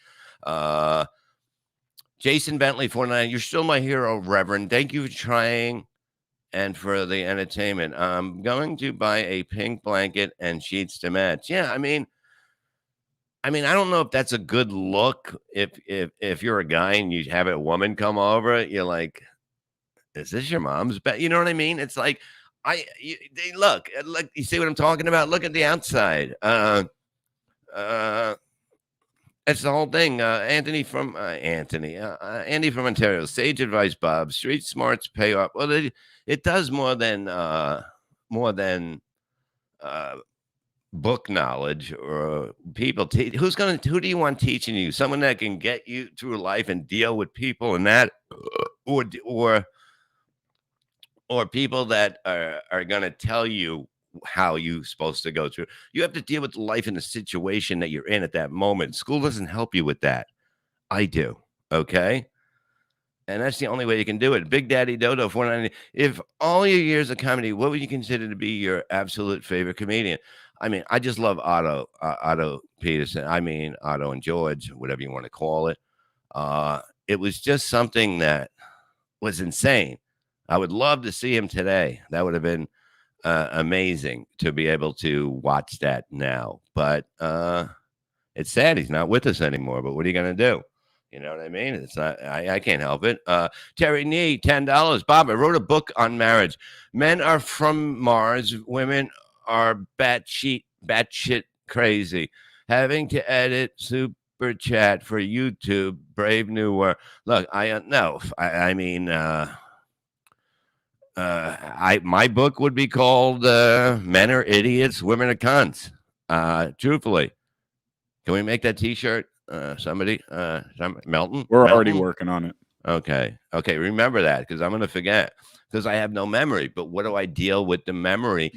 Jason Bentley, 49. You're still my hero, Reverend. Thank you for trying and for the entertainment. I'm going to buy a pink blanket and sheets to match. Yeah, I mean, I don't know if that's a good look. If you're a guy and you have a woman come over, you're like, is this your mom's bed? You know what I mean? It's like, they look, you see what I'm talking about? Look at the outside. That's the whole thing. Andy from Ontario. Sage advice, Bob. Street smarts pay off. Well, it does more than book knowledge or people. Who do you want teaching you? Someone that can get you through life and deal with people and that, or or people that are going to tell you how you're supposed to go through. You have to deal with life in the situation that you're in at that moment. School doesn't help you with that. I do. Okay. And that's the only way you can do it. Big Daddy Dodo 490. If all your years of comedy, what would you consider to be your absolute favorite comedian? I mean, I just love Otto Peterson. I mean, Otto and George, whatever you want to call it. It was just something that was insane. I would love to see him today. That would have been amazing to be able to watch that now. But it's sad he's not with us anymore. But what are you going to do? You know what I mean? It's not. I can't help it. Terry Nee, $10. Bob, I wrote a book on marriage. Men are from Mars. Women are batshit crazy. Having to edit super chat for YouTube. Brave New World. Look, no. I mean, my book would be called "Men Are Idiots, Women Are Cunts." Truthfully, can we make that T-shirt? Melton? We're Melton? already working on it. Okay. Remember that, because I'm going to forget, because I have no memory. But what do I deal with the memory?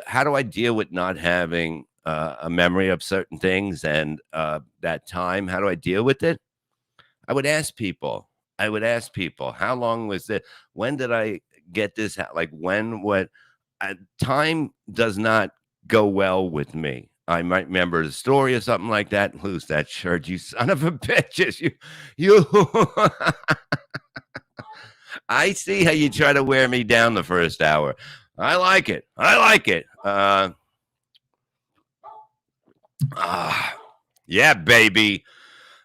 How do I deal with not having a memory of certain things and that time? How do I deal with it? I would ask people, how long was it? When did I get this? Like what? Time does not go well with me. I might remember the story or something like that. Lose that shirt, you son of a bitches. You. I see how you try to wear me down the first hour. I like it. Yeah, baby.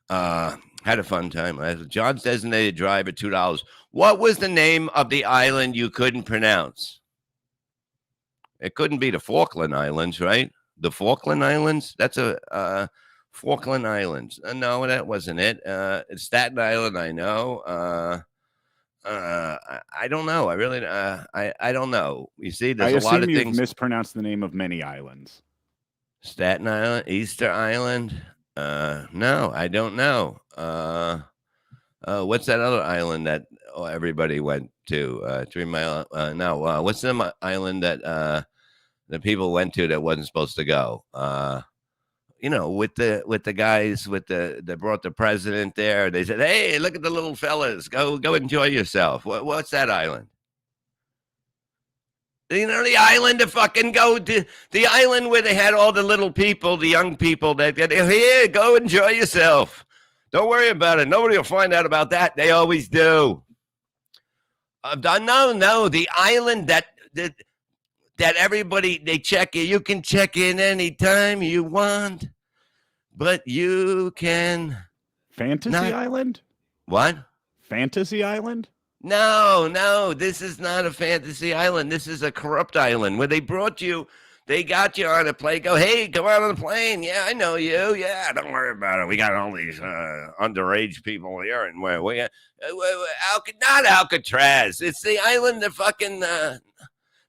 Had a fun time. John's designated driver, $2. What was the name of the island you couldn't pronounce? It couldn't be the Falkland Islands, right? The Falkland Islands? That's a Falkland Islands. No, that wasn't it. It's Staten Island, I know. I don't know. I really, I don't know. You see, there's a lot of things. Mispronounced the name of many islands. Staten Island, Easter Island. No, I don't know. What's that other island that everybody went to? 3 Mile. No. What's the island that the people went to that wasn't supposed to go? With the guys that brought the president there. They said, "Hey, look at the little fellas. Go enjoy yourself." What's that island? The island to fucking go to, the island where they had all the little people, the young people that here, go enjoy yourself. Don't worry about it. Nobody will find out about that. They always do. No, the island that everybody, they check in. You can check in anytime you want, but you can. Fantasy Island? What? Fantasy Island? No, this is not a fantasy island. This is a corrupt island where they got you on a plane. Go, hey, come out on the plane. Yeah, I know you. Yeah, don't worry about it. We got all these underage people here, and not Alcatraz. It's the island of fucking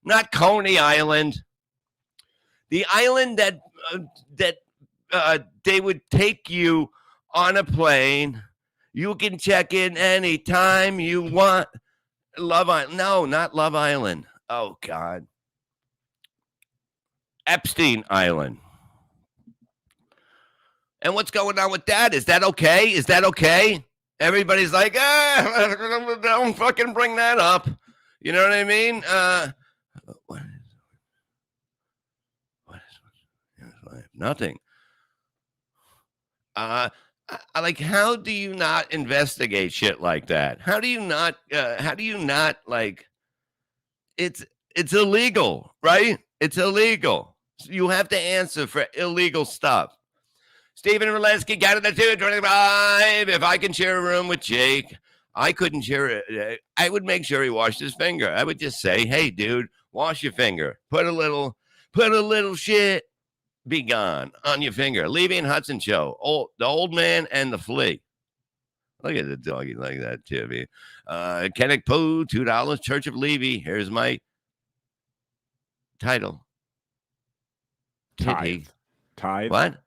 not Coney Island. The island that they would take you on a plane. You can check in anytime you want. Love Island. No, not Love Island. Oh, God. Epstein Island. And what's going on with that? Is that okay? Everybody's like, don't fucking bring that up. You know what I mean? What is nothing. Like, how do you not investigate shit like that? How do you not like, it's illegal, right? It's illegal. So you have to answer for illegal stuff. Stephen Rolesky got it at 2:25. If I can share a room with Jake, I couldn't share it. I would make sure he washed his finger. I would just say, hey, dude, wash your finger. Put a little shit. Be gone on your finger. Levy and Hudson show. The old man and the flea. Look at the doggy like that, too. Kenneth Poe, $2. Church of Levy. Here's my title. Titty. Tithe. What?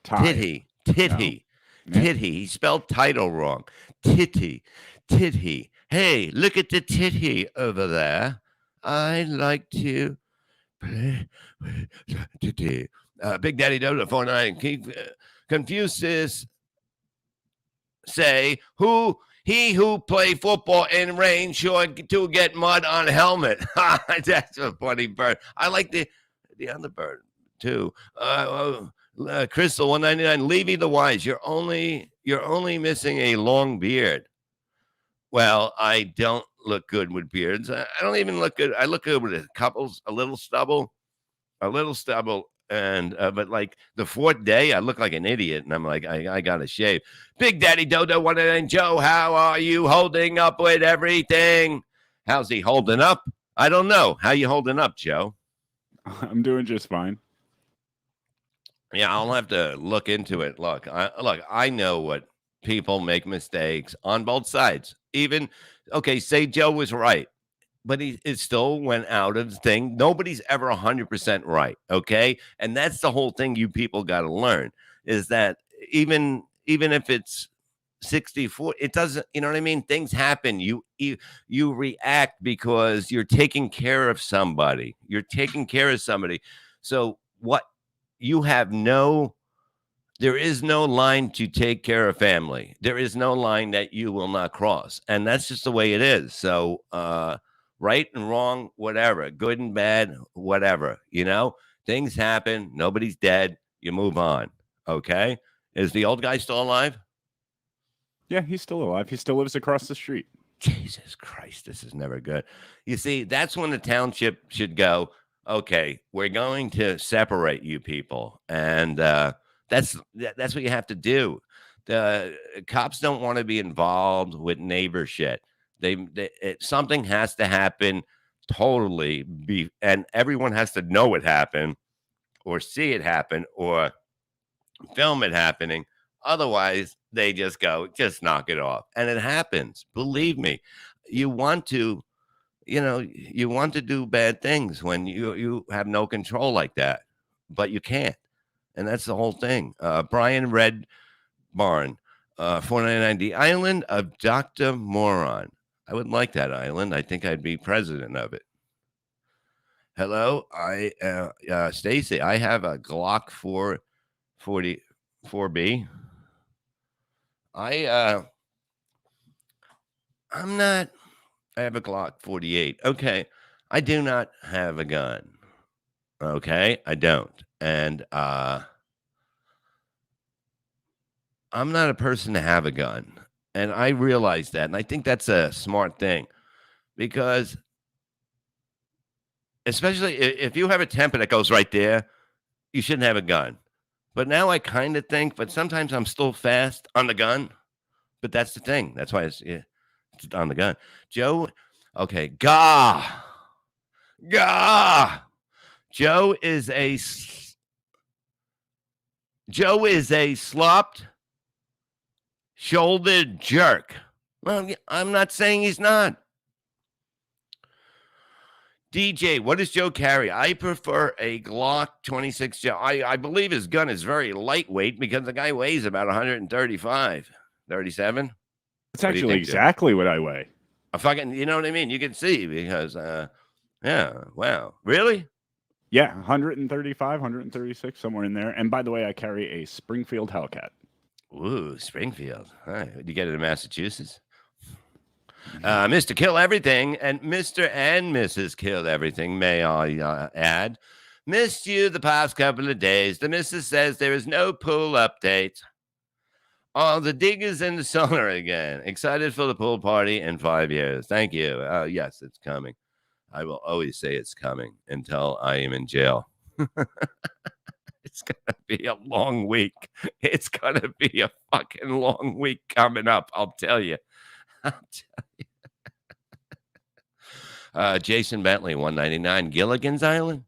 Tithe. Titty. No. Titty. He spelled title wrong. Titty. Hey, look at the titty over there. I like to play with the titty. Big Daddy Dodo 49. Confucius say, he who play football in rain sure to get mud on helmet. That's a funny bird. I like the other bird too. Crystal 199. Levy the Wise. You're only missing a long beard. Well, I don't look good with beards. I don't even look good. I look good with a little stubble, and but like the fourth day, I look like an idiot, and I'm like, I gotta shave. Big Daddy Dodo 109. Joe, how are you holding up with everything? How's he holding up? I don't know. How you holding up, Joe? I'm doing just fine. Yeah, I'll have to look into it. Look, I know what people make mistakes on both sides. Even okay, say Joe was right, but it still went out of the thing. Nobody's ever 100% right, okay? And that's the whole thing you people got to learn is that even if it's 64, it doesn't, you know what I mean? Things happen. You react because you're taking care of somebody. You're taking care of somebody. So what you have there is no line to take care of family. There is no line that you will not cross. And that's just the way it is. So, right and wrong, whatever, good and bad, whatever, things happen. Nobody's dead. You move on. Okay. Is the old guy still alive? Yeah, he's still alive. He still lives across the street. Jesus Christ. This is never good. You see, that's when the township should go, we're going to separate you people. And, that's what you have to do. The cops don't want to be involved with neighbor shit. Something has to happen totally, and everyone has to know it happened, or see it happen, or film it happening. Otherwise, they just knock it off, and it happens. Believe me, you want to do bad things when you have no control like that, but you can't. And that's the whole thing. Brian Red Barn, 499. The island of Dr. Moron. I would like that island. I think I'd be president of it. Hello, Stacy. I have a Glock 444B. I have a Glock 48. Okay. I do not have a gun. Okay. I don't. And I'm not a person to have a gun. And I realize that. And I think that's a smart thing because especially if you have a temper that goes right there, you shouldn't have a gun. But now I kind of think, but sometimes I'm still fast on the gun. But that's the thing. That's why it's on the gun. Joe, okay. Gah. Joe is a slopped shouldered jerk. Well, I'm not saying he's not. DJ, what does Joe carry? I prefer a Glock 26. I believe his gun is very lightweight because the guy weighs about 135, 37. It's actually exactly what I weigh. You know what I mean? You can see because, yeah, wow. Really? Yeah, 135, 136, somewhere in there. And by the way, I carry a Springfield Hellcat. Ooh, Springfield. All right. Did you get it in Massachusetts? Mr. Kill Everything and Mr. and Mrs. Kill Everything, may I add. Missed you the past couple of days. The missus says there is no pool update. Oh, the dig is in the cellar again. Excited for the pool party in 5 years. Thank you. Yes, it's coming. I will always say it's coming until I am in jail. It's going to be a long week. It's going to be a fucking long week coming up. I'll tell you. Jason Bentley, 199. Gilligan's Island.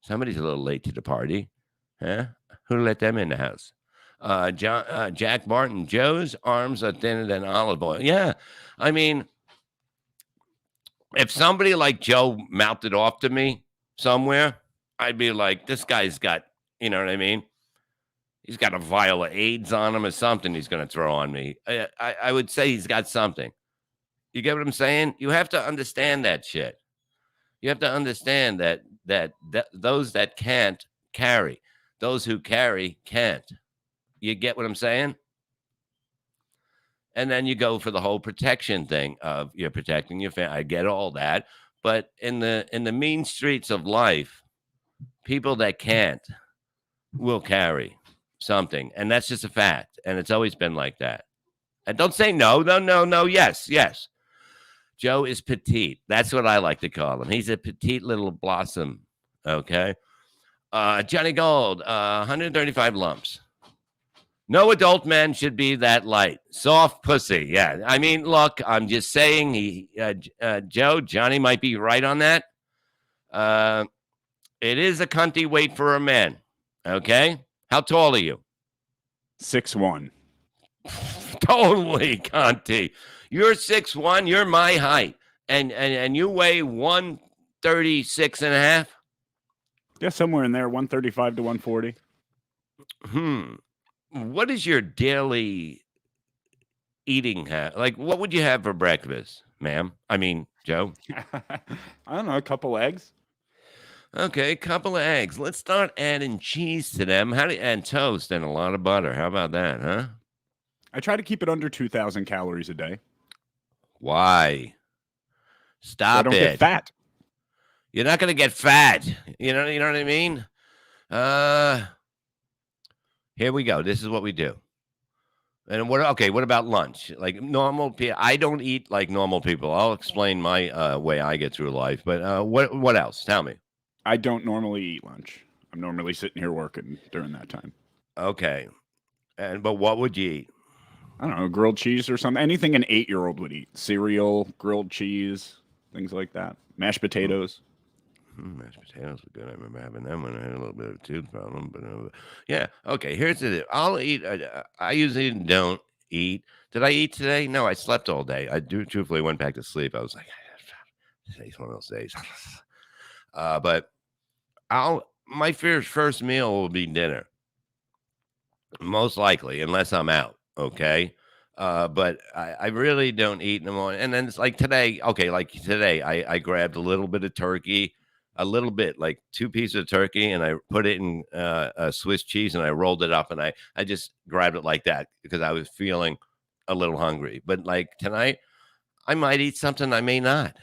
Somebody's a little late to the party. Huh? Who let them in the house? Jack Martin. Joe's arms are thinner than olive oil. Yeah. I mean, if somebody like Joe mouthed off to me somewhere, I'd be like, this guy's got, you know what I mean? He's got a vial of AIDS on him or something he's going to throw on me. I would say he's got something. You get what I'm saying? You have to understand that shit. You have to understand that those that can't carry, those who carry can't. You get what I'm saying? And then you go for the whole protection thing of you're protecting your family. I get all that, but in the mean streets of life, people that can't will carry something, and that's just a fact. And it's always been like that. And don't say no, no, no, no. Yes, yes. Joe is petite. That's what I like to call him. He's a petite little blossom. Okay. Johnny Gold, 135 lumps. No adult man should be that light. Soft pussy. Yeah. I mean, look, I'm just saying Johnny might be right on that. It is a cunty weight for a man. Okay. How tall are you? 6'1". Totally cunty. You're 6'1". You're my height. And you weigh 136 and a half? Yeah, somewhere in there, 135 to 140. What is your daily eating? Like, what would you have for breakfast, ma'am? I mean, Joe? I don't know, a couple eggs. Okay, a couple of eggs. Let's start adding cheese to them. And toast and a lot of butter. How about that, huh? I try to keep it under 2,000 calories a day. Why? Stop so I don't it. Get fat. You're not going to get fat. You know what I mean? Here we go. This is what we do. And what about lunch? Like normal people, I don't eat like normal people. I'll explain my way I get through life. But what else? Tell me. I don't normally eat lunch. I'm normally sitting here working during that time. Okay. But what would you eat? I don't know, grilled cheese or something. Anything an 8-year-old would eat. Cereal, grilled cheese, things like that. Mashed potatoes. Mashed potatoes were good. I remember having them when I had a little bit of a tooth problem. But yeah, okay. Here's the deal. I'll eat. I usually don't eat. Did I eat today? No, I slept all day. I truthfully went back to sleep. I was like, today's one of those days. But my first meal will be dinner, most likely, unless I'm out. Okay. But I really don't eat in the morning. And then it's like today. Okay, like today, I grabbed a little bit of turkey. A little bit, like 2 pieces of turkey, and I put it in a Swiss cheese, and I rolled it up, and I just grabbed it like that because I was feeling a little hungry. But like tonight, I might eat something, I may not,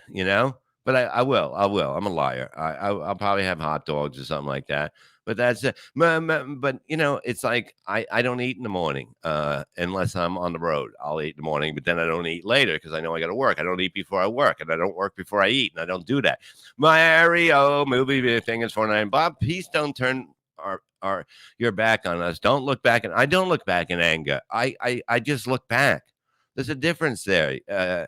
but I will. I'm a liar. I'll probably have hot dogs or something like that. But that's it. But it's like I don't eat in the morning unless I'm on the road. I'll eat in the morning, but then I don't eat later because I know I got to work. I don't eat before I work, and I don't work before I eat, and I don't do that. Mario movie thing is 49. Bob, please don't turn your back on us. Don't look back, and I don't look back in anger. I just look back. There's a difference there.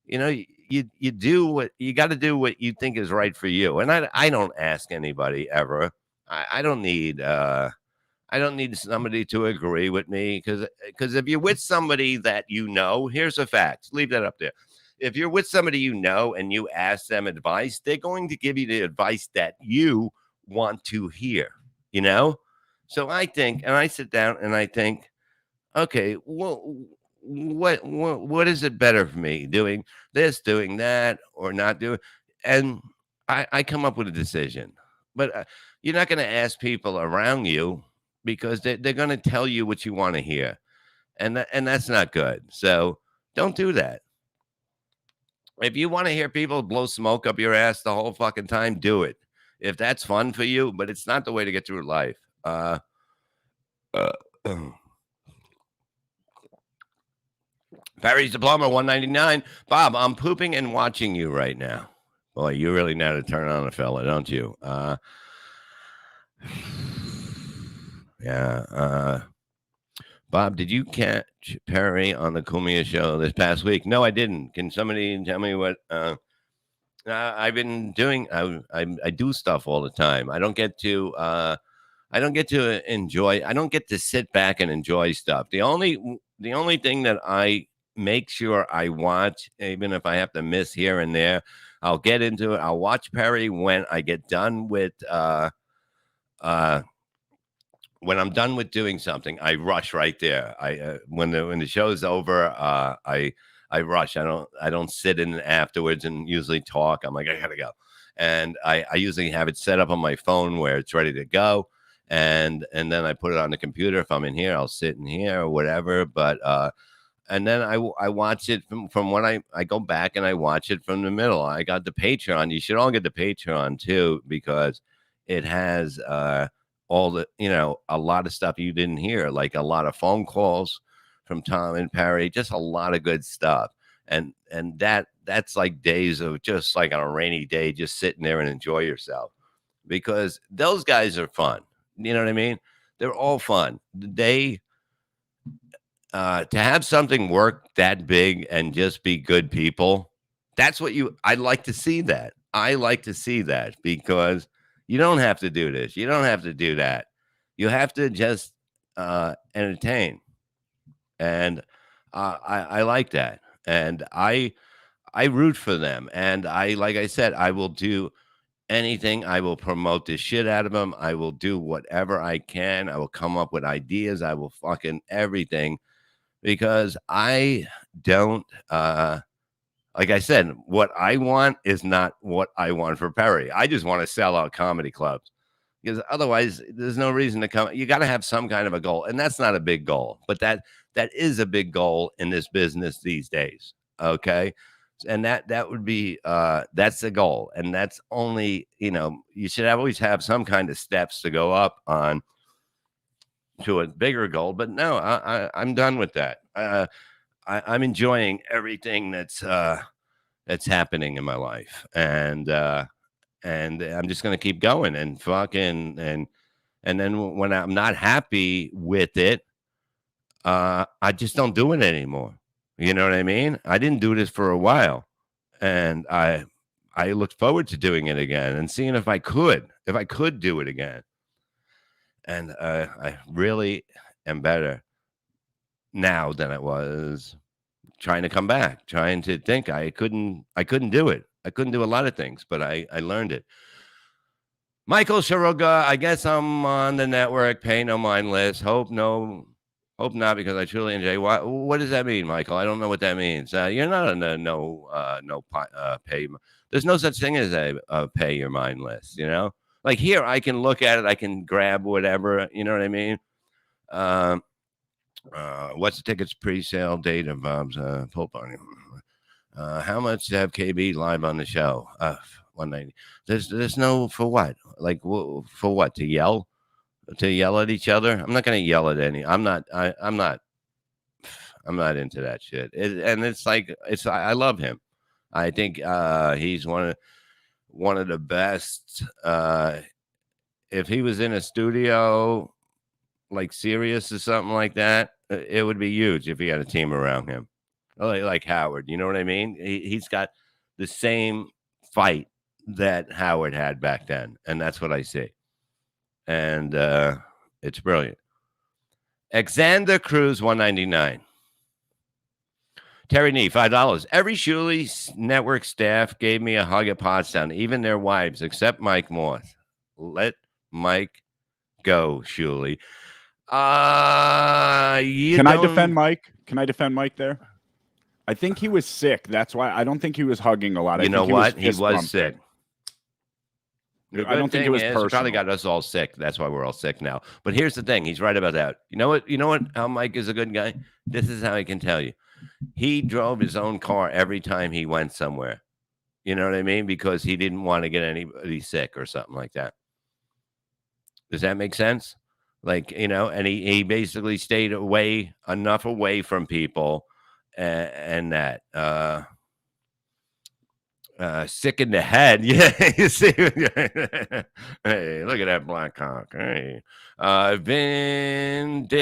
You do what you got to do what you think is right for you, and I don't ask anybody ever. I don't need somebody to agree with me because if you're with somebody that here's a fact. Leave that up there. If you're with somebody and you ask them advice, they're going to give you the advice that you want to hear. So I think, and I sit down and I think, okay, well, what is it better for me, doing this, doing that, or not doing? And I come up with a decision. But you're not going to ask people around you because they're going to tell you what you want to hear. And that's not good. So don't do that. If you want to hear people blow smoke up your ass the whole fucking time, do it. If that's fun for you, but it's not the way to get through life. Barry's Diploma, 199. Bob, I'm pooping and watching you right now. Boy, you really know how to turn on a fella, don't you? Yeah. Bob, did you catch Perry on the Cumia show this past week? No, I didn't. Can somebody tell me what I've been doing? I do stuff all the time. I don't get to enjoy. I don't get to sit back and enjoy stuff. The only thing that I make sure I watch, even if I have to miss here and there, I'll get into it. I'll watch Perry when I get done with when I'm done with doing something. I rush right there. When the show's over, I I rush. I don't sit in afterwards and usually talk. I'm like, I gotta go. And I usually have it set up on my phone where it's ready to go. And then I put it on the computer. If I'm in here, I'll sit in here or whatever. But and then I watch it from when I go back and I watch it from the middle. I got the Patreon. You should all get the Patreon too, because it has all the, a lot of stuff you didn't hear, like a lot of phone calls from Tom and Perry, just a lot of good stuff. And that's like days of just like on a rainy day, just sitting there and enjoy yourself, because those guys are fun. You know what I mean? They're all fun. They to have something work that big and just be good people. That's what I'd like to see that. I like to see that, because you don't have to do this. You don't have to do that. You have to just entertain. And I like that. And I root for them. And like I said, I will do anything. I will promote the shit out of them. I will do whatever I can. I will come up with ideas. I will fucking everything, because I don't, like I said, what I want is not what I want for Perry. I just want to sell out comedy clubs, because otherwise there's no reason to come. You got to have some kind of a goal. And that's not a big goal, but that is a big goal in this business these days. Okay. And that would be, that's the goal. And that's only, you should always have some kind of steps to go up on to a bigger goal. But no, I'm done with that. I'm enjoying everything that's happening in my life, and I'm just gonna keep going and fucking and then when I'm not happy with it, I just don't do it anymore. You know what I mean? I didn't do this for a while, and I looked forward to doing it again and seeing if I could do it again. And I really am better now than I was trying to come back, trying to think. I couldn't do it. I couldn't do a lot of things, but I learned it. Michael Sharuga, I guess I'm on the network pay no mind list. Hope not, because I truly enjoy. What does that mean, Michael? I don't know what that means. You're not on the pay. There's no such thing as a pay your mind list. Like here, I can look at it. I can grab whatever. You know what I mean? What's the tickets pre-sale date of Bob's pool party? How much to have KB live on the show? 190. There's no for what? Like for what? To yell at each other? I'm not going to yell at any. I'm not into that shit. And it's like I love him. I think he's one of the best. If he was in a studio like Sirius or something like that, it would be huge if he had a team around him, like Howard. You know what I mean? He's got the same fight that Howard had back then, and that's what I see. And it's brilliant. Alexander Cruz, $1.99. Terry Nee, $5. Every Shuley network staff gave me a hug at Pottstown, even their wives, except Mike Morse. Let Mike go, Shuley. Can I defend Mike? Can I defend Mike there? I think he was sick. That's why I don't think he was hugging a lot. You know what? He was sick. I don't think it was personal. He probably got us all sick. That's why we're all sick now. But here's the thing. He's right about that. You know what? How Mike is a good guy? This is how I can tell you. He drove his own car every time he went somewhere. You know what I mean? Because he didn't want to get anybody sick or something like that. Does that make sense? Like, and he basically stayed enough away from people and that sick in the head. Yeah, you see. Hey, look at that black cock. Hey, Vindictor.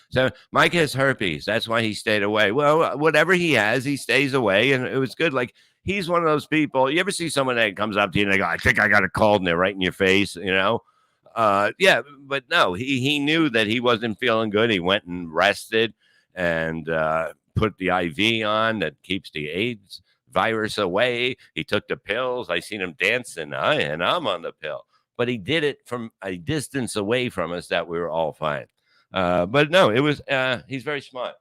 So Mike has herpes. That's why he stayed away. Well, whatever he has, he stays away, and it was good. Like, he's one of those people. You ever see someone that comes up to you and they go, "I think I got a cold," and they're right in your face, yeah, but no, he knew that he wasn't feeling good. He went and rested and put the IV on that keeps the AIDS virus away. He took the pills. I seen him dancing, and I'm on the pill. But he did it from a distance away from us that we were all fine. But no, it was he's very smart.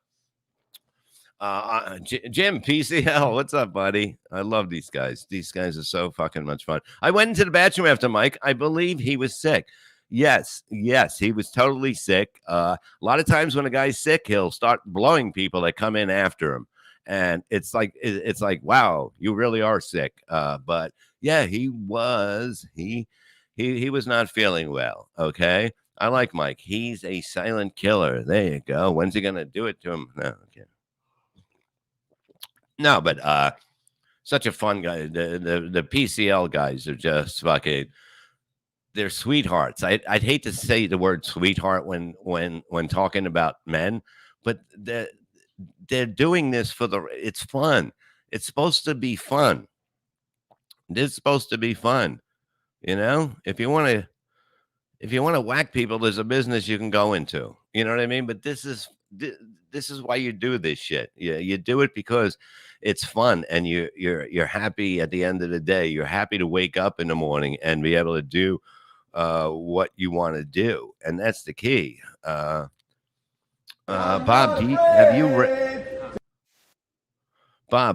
Jim PCL, what's up, buddy? I love these guys. These guys are so fucking much fun. I went into the bathroom after Mike. I believe he was sick. Yes, he was totally sick. A lot of times when a guy's sick, he'll start blowing people that come in after him, and it's like wow, you really are sick. But yeah, he was not feeling well. Okay, I like Mike. He's a silent killer. There you go. When's he gonna do it to him? No, okay. No, but such a fun guy. The PCL guys are just fucking. They're sweethearts. I'd hate to say the word sweetheart when talking about men, but they're doing this for it's fun. It's supposed to be fun. It's supposed to be fun. You know, if you want to whack people, there's a business you can go into. You know what I mean? But this is why you do this shit. You do it because it's fun, and you're happy at the end of the day. You're happy to wake up in the morning and be able to do what you want to do, and that's the key. Bob,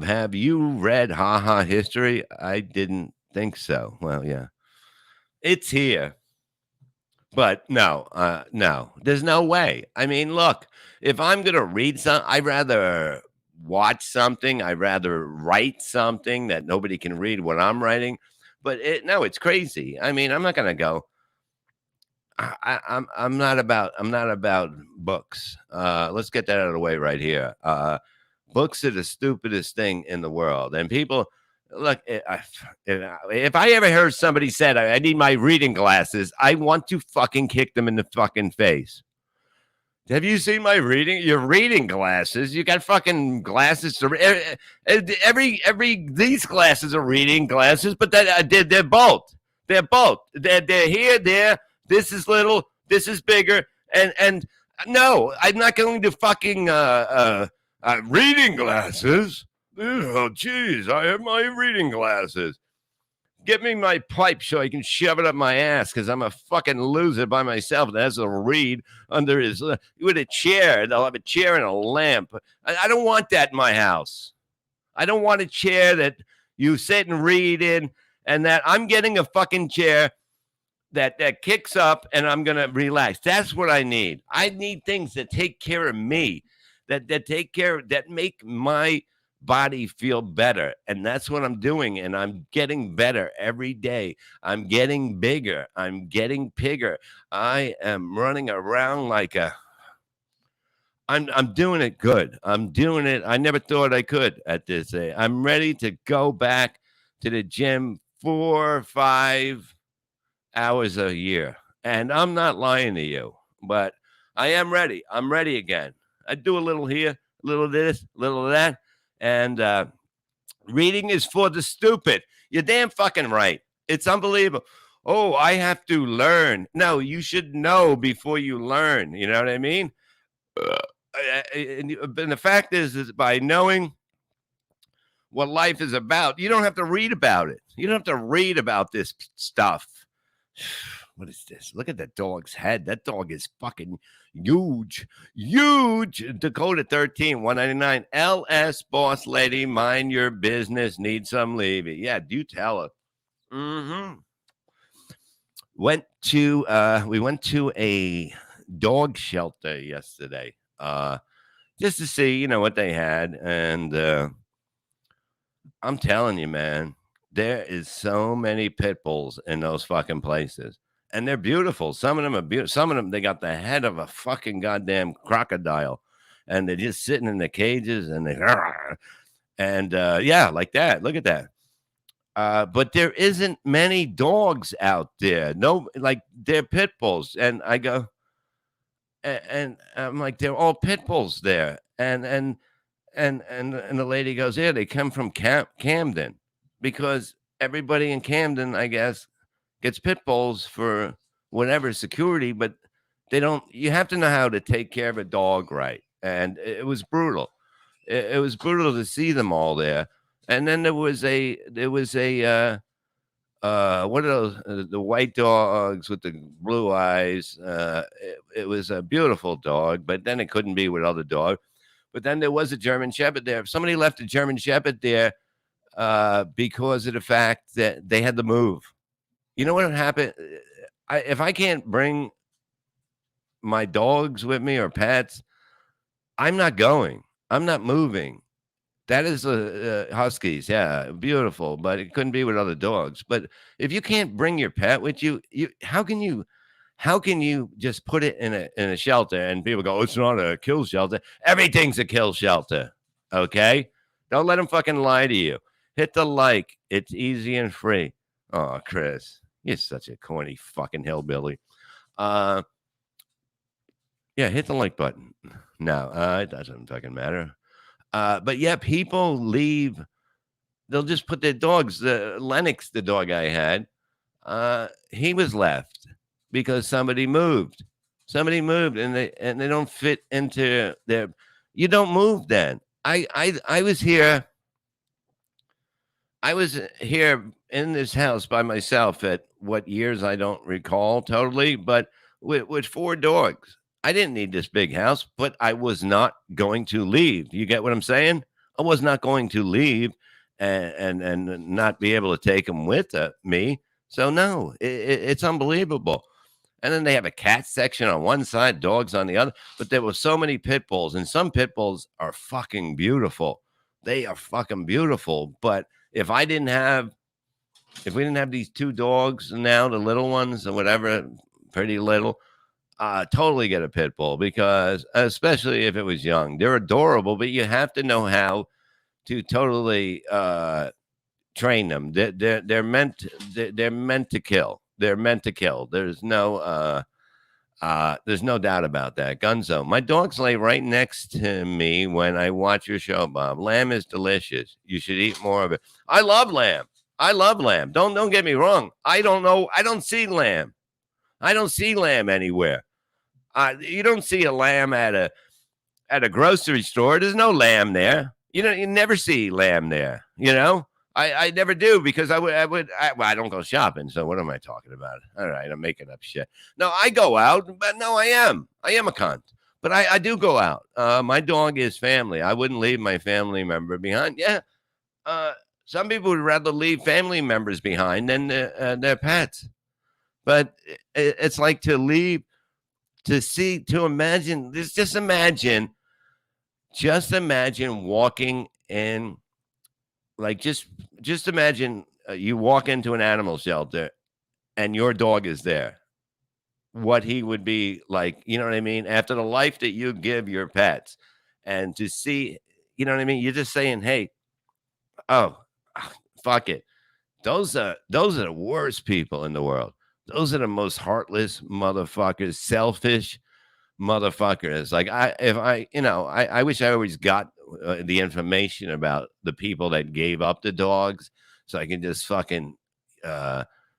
have you read Haha History? I didn't think so. Well, yeah, it's here. But no, there's no way. I mean, look, if I'm going to read something, I'd rather watch something. I'd rather write something that nobody can read what I'm writing. But it's crazy. I mean, I'm not going to go. I'm not about books. Let's get that out of the way right here. Books are the stupidest thing in the world. And people, look, if I ever heard somebody said, I need my reading glasses, I want to fucking kick them in the fucking face. Have you seen your reading glasses? You got fucking glasses to these glasses are reading glasses, but they're both. They're both. They're here, there. This is little, this is bigger. And no, I'm not going to fucking reading glasses. Oh, geez, I have my reading glasses. Get me my pipe so I can shove it up my ass because I'm a fucking loser by myself that has to read under his with a chair. They'll have a chair and a lamp. I don't want that in my house. I don't want a chair that you sit and read in, and that I'm getting a fucking chair that kicks up and I'm going to relax. That's what I need. I need things that take care of me, that make my body feel better. And that's what I'm doing. And I'm getting better every day. I'm getting bigger. I'm getting bigger. I am running around like I'm doing it good. I'm doing it. I never thought I could at this age. I'm ready to go back to the gym 4 or 5 hours a year. And I'm not lying to you, but I am ready. I'm ready again. I do a little here, a little of this, a little of that. And reading is for the stupid. You're damn fucking right. It's unbelievable. Oh, I have to learn. No, you should know before you learn. You know what I mean? And the fact is by knowing what life is about, you don't have to read about it. You don't have to read about this stuff. What is this? Look at that dog's head. That dog is fucking huge. Dakota 13, 199. LS boss lady, mind your business. Need some Levy. Yeah, do tell her. We went to a dog shelter yesterday. Just to see, what they had. And I'm telling you, man, there is so many pit bulls in those fucking places. And they're beautiful. Some of them are beautiful. Some of them, they got the head of a fucking goddamn crocodile. And they're just sitting in the cages and yeah, like that. Look at that. But there isn't many dogs out there. No, like they're pit bulls. And I go, and I'm like, they're all pit bulls there. And the lady goes, yeah, they come from Camden. Because everybody in Camden, I guess, gets pit bulls for whatever security, but you have to know how to take care of a dog right. And it was brutal. It was brutal to see them all there. And then there was a what are those, the white dogs with the blue eyes. It was a beautiful dog, but then it couldn't be with other dogs. But then there was a German Shepherd there. If somebody left a German Shepherd there because of the fact that they had to move, you know what would happen? If I can't bring my dogs with me or pets, I'm not going. I'm not moving. That is huskies. Yeah, beautiful, but it couldn't be with other dogs. But if you can't bring your pet with you, how can you just put it in a shelter and people go, oh, it's not a kill shelter. Everything's a kill shelter. Okay? Don't let them fucking lie to you. Hit the like. It's easy and free. Oh, Chris, you're such a corny fucking hillbilly. Yeah, hit the like button. No, it doesn't fucking matter. But yeah, people leave. They'll just put their dogs. Lennox, the dog I had, he was left because somebody moved. Somebody moved, and they don't fit into their. You don't move then. I was here. I was here in this house by myself at what years I don't recall totally, but with 4 dogs. I didn't need this big house, but I was not going to leave. You get what I'm saying? I was not going to leave and not be able to take them with me. So no, it's unbelievable. And then they have a cat section on one side, dogs on the other. But there were so many pit bulls, and some pit bulls are fucking beautiful. They are fucking beautiful. But if we didn't have these 2 dogs now, the little ones or whatever, pretty little, totally get a pit bull, because especially if it was young, they're adorable, but you have to know how to totally train them. They're meant to kill. They're meant to kill. There's no doubt about that. Gunzo, my dogs lay right next to me when I watch your show, Bob. Lamb is delicious. You should eat more of it. I love lamb. Don't get me wrong. I don't know. I don't see lamb. I don't see lamb anywhere. You don't see a lamb at a grocery store. There's no lamb there. You never see lamb there. I never do, because I don't go shopping. So what am I talking about? All right, I'm making up shit. No, I go out, but no, I am a cunt. But I do go out. My dog is family. I wouldn't leave my family member behind. Yeah. Some people would rather leave family members behind than their pets. But it's like to leave, to imagine this. Just imagine walking in, like, just imagine you walk into an animal shelter and your dog is there. What he would be like, you know what I mean? After the life that you give your pets, and to see, you know what I mean? You're just saying, hey, oh, fuck it. Those are the worst people in the world. Those are the most heartless motherfuckers, selfish motherfuckers. Like, I wish I always got the information about the people that gave up the dogs, so I can just fucking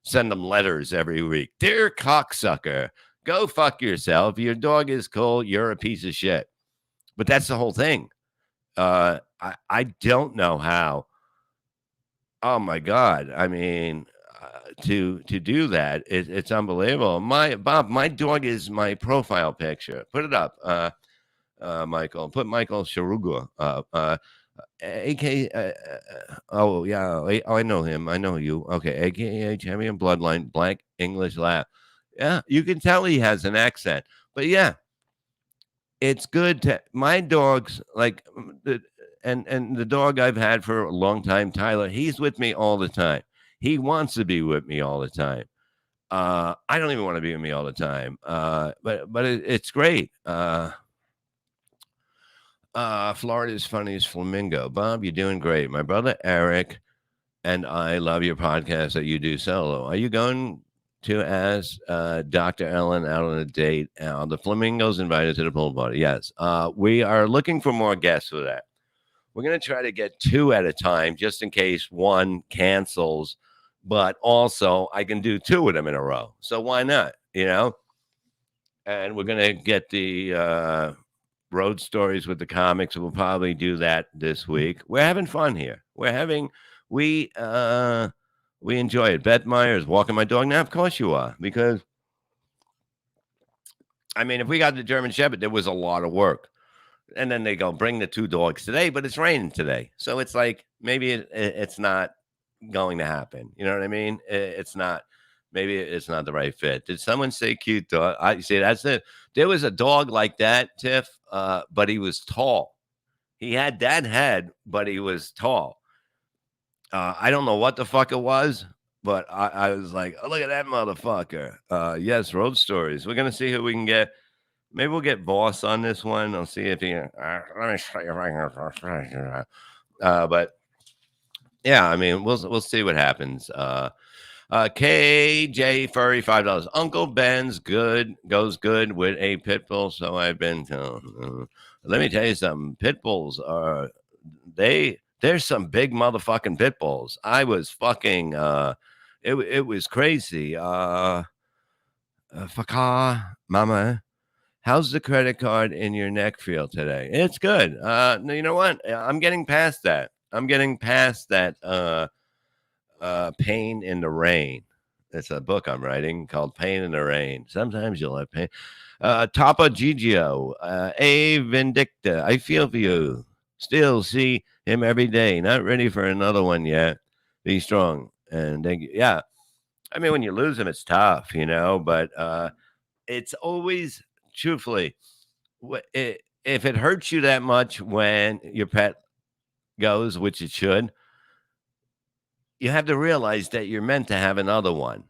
send them letters every week. Dear cocksucker, go fuck yourself. Your dog is cool. You're a piece of shit. But that's the whole thing. I don't know how. Oh my God. I mean, to do that, it's unbelievable. My dog is my profile picture. Put it up, Michael. Put Michael Sharuga up. AK. Oh yeah. I know him. I know you. Okay. AKA Champion Bloodline. Black English laugh. Yeah, you can tell he has an accent. But yeah, it's good to my dogs, like and the dog I've had for a long time, Tyler. He's with me all the time. He wants to be with me all the time. I don't even want to be with me all the time. But it's great. Florida's funniest flamingo. Bob, you're doing great. My brother Eric and I love your podcast that you do solo. Are you going to ask Dr. Ellen out on a date? The flamingos invited to the pool party. Yes. We are looking for more guests for that. We're going to try to get 2 at a time, just in case one cancels. But also, I can do 2 of them in a row. So why not? And we're going to get the road stories with the comics. We'll probably do that this week. We're having fun here. We enjoy it. Beth Myers, walking my dog. Now, of course you are. Because, I mean, if we got the German Shepherd, there was a lot of work. And then they go bring the 2 dogs today, but it's raining today. So it's like maybe it's not going to happen. You know what I mean? It's not. Maybe it's not the right fit. Did someone say cute dog? I see. That's it. There was a dog like that, Tiff, but he was tall. He had that head, but he was tall. I don't know what the fuck it was, but I was like, oh, look at that motherfucker. Yes, Road Stories. We're gonna see who we can get. Maybe we'll get Boss on this one. I'll see if he. Let me show you right here. But yeah, I mean, we'll see what happens. KJ Furry $5. Uncle Ben's goes good with a pit bull. So I've been told. Let me tell you something. Pit bulls are there's some big motherfucking pit bulls. I was fucking it was crazy. Faka mama. How's the credit card in your neck feel today? It's good. You know what? I'm getting past that. I'm getting past that Pain in the Rain. It's a book I'm writing called Pain in the Rain. Sometimes you'll have pain. Tapa Gigio, A Vindicta. I feel for you. Still see him every day. Not ready for another one yet. Be strong. And yeah, I mean, when you lose him, it's tough, you know, but it's always, truthfully, if it hurts you that much when your pet goes, which it should, you have to realize that you're meant to have another one.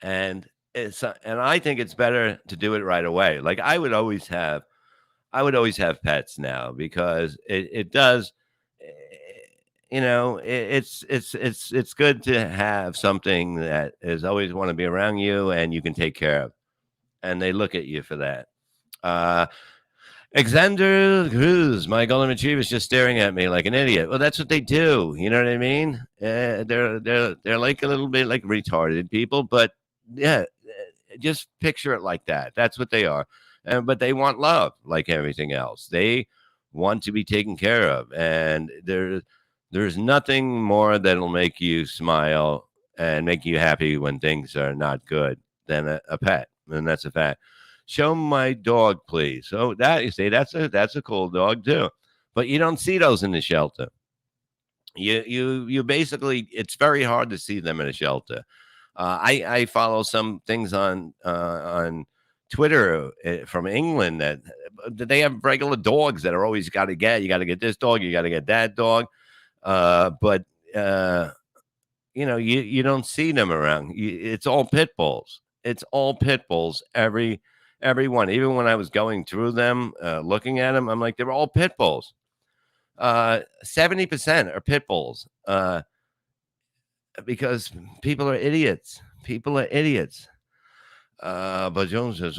And I think it's better to do it right away. Like I would always have pets now because it does, you know, it's good to have something that is always want to be around you and you can take care of. And they look at you for that. Alexander Cruz, my golden retriever, is just staring at me like an idiot. Well, that's what they do. You know what I mean? They're like a little bit like retarded people, but yeah, just picture it like that. That's what they are. But they want love, like everything else. They want to be taken care of, and there's nothing more that'll make you smile and make you happy when things are not good than a pet, and that's a fact. Show my dog, please. So that you say that's a cool dog too, but you don't see those in the shelter. You basically, it's very hard to see them in a shelter. I follow some things on Twitter from England that they have regular dogs that are always got to get. You got to get this dog. You got to get that dog. But you know, you don't see them around. It's all pit bulls. It's all pit bulls. Everyone, even when I was going through them, looking at them, I'm like, they're all pit bulls. 70% are pit bulls because people are idiots. People are idiots. But Jones says,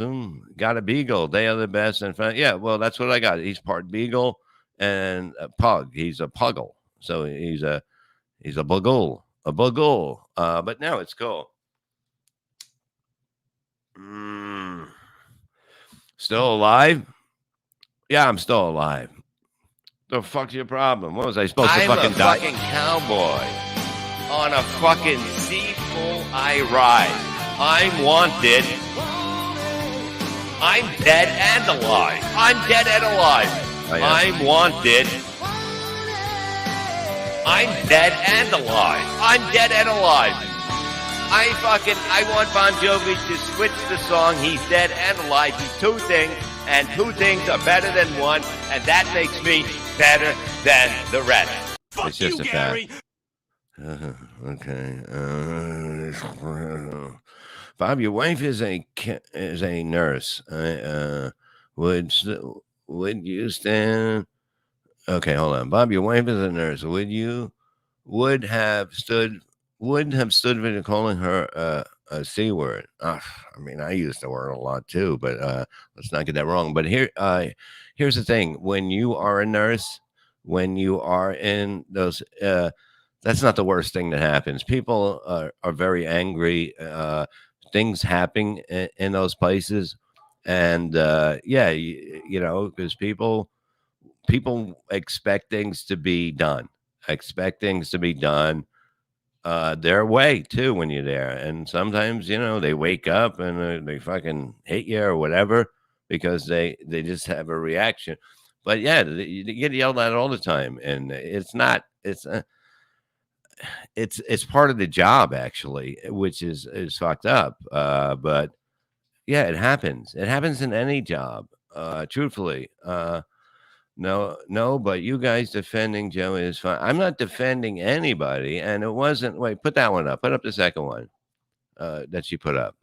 got a beagle. They are the best. And yeah, well, that's what I got. He's part beagle and a pug. He's a puggle. So he's a buggle. But no, it's cool. Still alive? Yeah, I'm still alive. The fuck's your problem? What was I supposed to fucking die? I'm a fucking cowboy on a fucking sea full I ride. I'm wanted. I'm dead and alive. I'm dead and alive. Oh, yeah. I'm wanted. I'm dead and alive. I'm dead and alive. I want Bon Jovi to switch the song. He's dead and alive. He's two things, and two things are better than one, and that makes me better than the rest. Fuck it's just you, Gary. Okay. Bob, your wife is a nurse. Would you stand? Okay, hold on. Bob, your wife is a nurse. Would have stood for calling her a C word. I mean, I use the word a lot too, but let's not get that wrong. But here's the thing: when you are a nurse, when you are in those, that's not the worst thing that happens. People are very angry. Things happen in those places, and yeah, you know, because people expect things to be done. Their way too when you're there, and sometimes, you know, they wake up and they fucking hate you or whatever because they just have a reaction. But yeah, you get yelled at all the time, and it's not. It's part of the job actually, which is fucked up. But yeah, it happens. It happens in any job. Truthfully, no, no. But you guys defending Joe is fine. I'm not defending anybody, and it wasn't. Wait, put that one up. Put up the second one that she put up.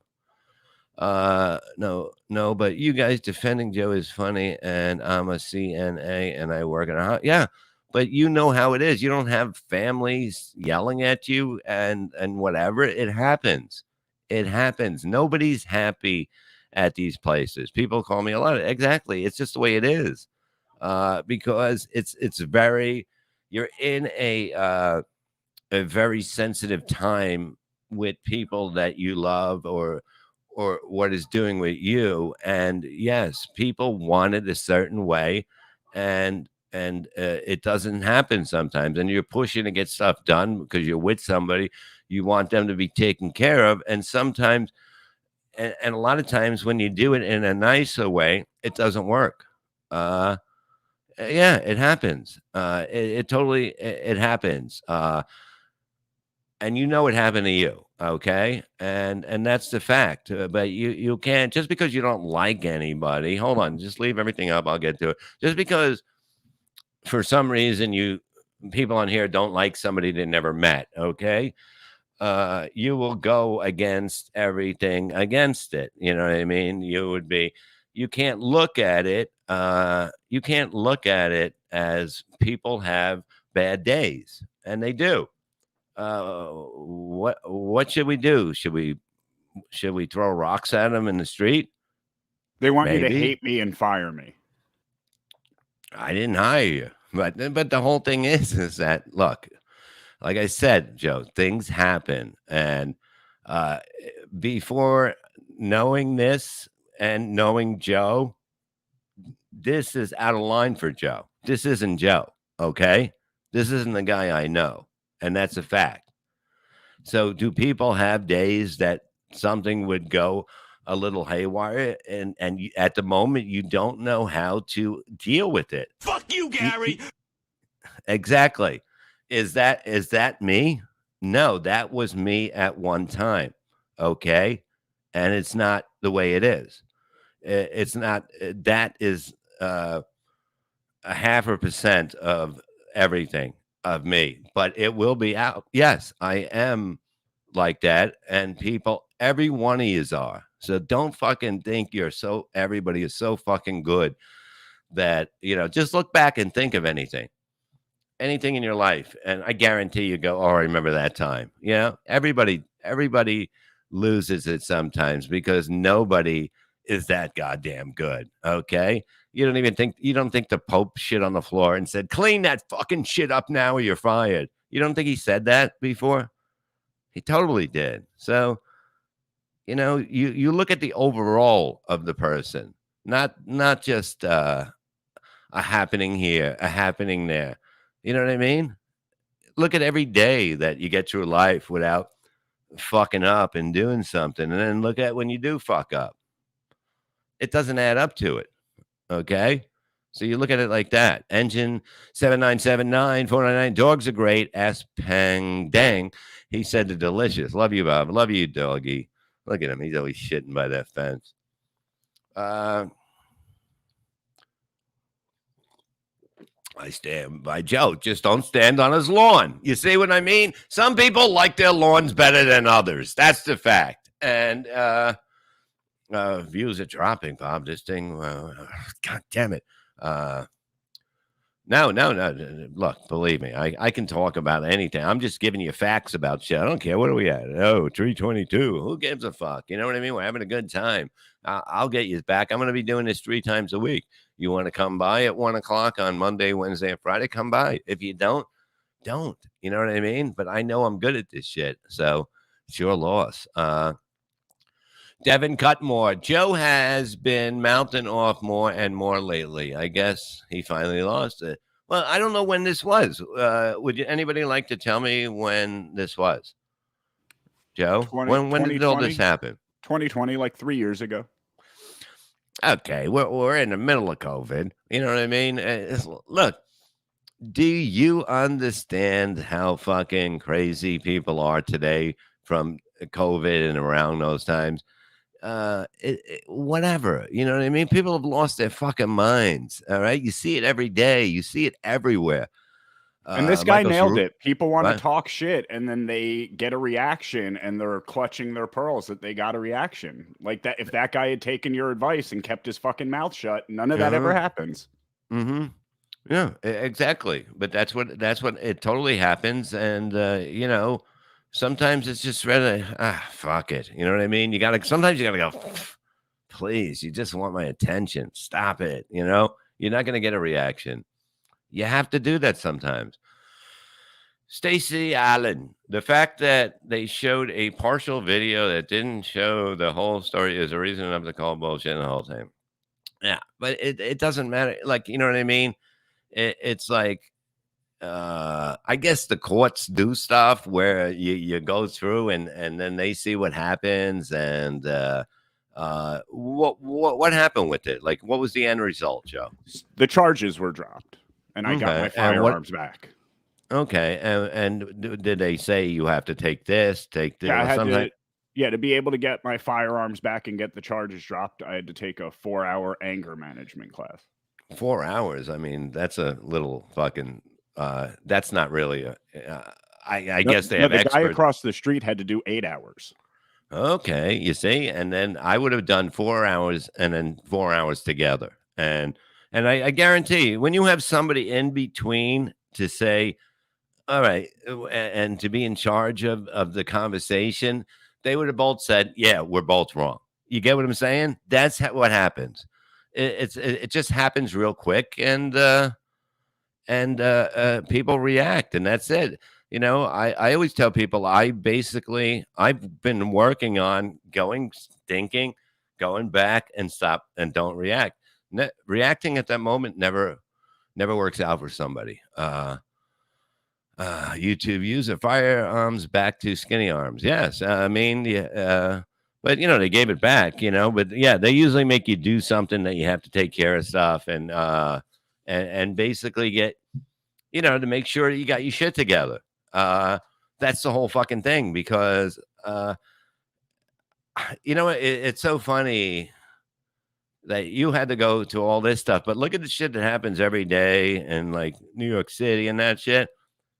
No, no, but you guys defending Joe is funny, and I'm a CNA and I work in a yeah, but you know how it is. You don't have families yelling at you and whatever. It happens. It happens. Nobody's happy at these places. People call me a lot. Exactly. It's just the way it is. Because it's very you're in a very sensitive time with people that you love or what is doing with you. And yes, people want it a certain way, and it doesn't happen sometimes, and you're pushing to get stuff done because you're with somebody. You want them to be taken care of, and sometimes and a lot of times when you do it in a nicer way, it doesn't work. Yeah, it happens. It totally it happens. And you know it happened to you, okay? And that's the fact. But you can't just because you don't like anybody. Hold on, just leave everything up. I'll get to it. Just because for some reason you people on here don't like somebody they never met, okay? You will go against everything against it. You know what I mean? You would be. You can't look at it. You can't look at it as people have bad days, and they do. What should we do? Should we throw rocks at them in the street? They want you to Maybe. hate me and fire me. I didn't hire you, but the whole thing is that look, like I said, Joe, things happen, and before knowing this and knowing Joe, this is out of line for Joe. This isn't Joe, okay? This isn't the guy I know, and that's a fact. So, do people have days that something would go a little haywire, and at the moment you don't know how to deal with it? Fuck you, Gary. Exactly. Is that me? No, that was me at one time. Okay, and it's not the way it is. It's not. That is a 0.5% of everything of me, but it will be out. Yes, I am like that, and people, every one of yous are. So don't fucking think everybody is so fucking good that just look back and think of anything in your life, and I guarantee you go, oh, I remember that time. Everybody loses it sometimes because nobody is that goddamn good. Okay, you don't think the Pope shit on the floor and said, clean that fucking shit up now or you're fired. You don't think he said that before? He totally did. So you look at the overall of the person, not just a happening here, a happening there. You know what I mean? Look at every day that you get through life without fucking up and doing something. And then look at when you do fuck up. It doesn't add up to it. Okay? So you look at it like that. Engine 7979499. Dogs are great. Ask Pang Dang. He said they're delicious. Love you, Bob. Love you, doggy. Look at him. He's always shitting by that fence. I stand by Joe. Just don't stand on his lawn. You see what I mean? Some people like their lawns better than others. That's the fact. And views are dropping, Bob. This thing, God damn it. No. Look, believe me, I can talk about anything. I'm just giving you facts about shit. I don't care. What are we at? Oh, 322. Who gives a fuck? You know what I mean? We're having a good time. I'll get you back. I'm going to be doing this 3 times a week. You want to come by at 1:00 on Monday, Wednesday, and Friday? Come by. If you don't. You know what I mean? But I know I'm good at this shit. So it's your loss. Devin Cutmore. Joe has been mounting off more and more lately. I guess he finally lost it. Well, I don't know when this was. Would anybody like to tell me when this was? Joe? When did all this happen? 2020, like 3 years ago. Okay, we're in the middle of COVID. You know what I mean? Look, do you understand how fucking crazy people are today from COVID and around those times? Whatever, you know what I mean? People have lost their fucking minds. All right, you see it every day. You see it everywhere. And this guy Michael nailed Saru- it. People want to what? talk shit, and then they get a reaction, and they're clutching their pearls that they got a reaction. Like that, if that guy had taken your advice and kept his fucking mouth shut, none of that ever happens. Mm-hmm. Yeah, exactly. But that's what it totally happens. And you know, sometimes it's just rather fuck it. You know what I mean? Sometimes you gotta go, please, you just want my attention. Stop it. You know, you're not gonna get a reaction. You have to do that sometimes. Stacey Allen, the fact that they showed a partial video that didn't show the whole story is a reason enough to call bullshit the whole time. Yeah, but it doesn't matter. Like, you know what I mean? It's like I guess the courts do stuff where you go through and then they see what happens and what happened with it? Like, what was the end result, Joe? The charges were dropped, and I got my firearms back. Okay, and did they say you have to take this, Yeah, I had something? to be able to get my firearms back and get the charges dropped, I had to take a 4-hour anger management class. 4 hours. I mean, that's a little fucking. That's not really a. I guess they have the experts. guy across the street had to do 8 hours. Okay, you see, and then I would have done 4 hours and then 4 hours together, and I guarantee you, when you have somebody in between to say, all right, and to be in charge of the conversation, they would have both said, yeah, we're both wrong. You get what I'm saying? That's what happens. It just happens real quick, and people react, and that's it. You know, I always tell people I've been working on thinking, going back and stop and don't react. Reacting at that moment never works out for somebody. YouTube user firearms back to skinny arms. Yes, I mean, yeah, but you know they gave it back. You know, but yeah, they usually make you do something that you have to take care of stuff and basically get to make sure that you got your shit together. That's the whole fucking thing because it's so funny that you had to go to all this stuff, but look at the shit that happens every day in like New York City and that shit.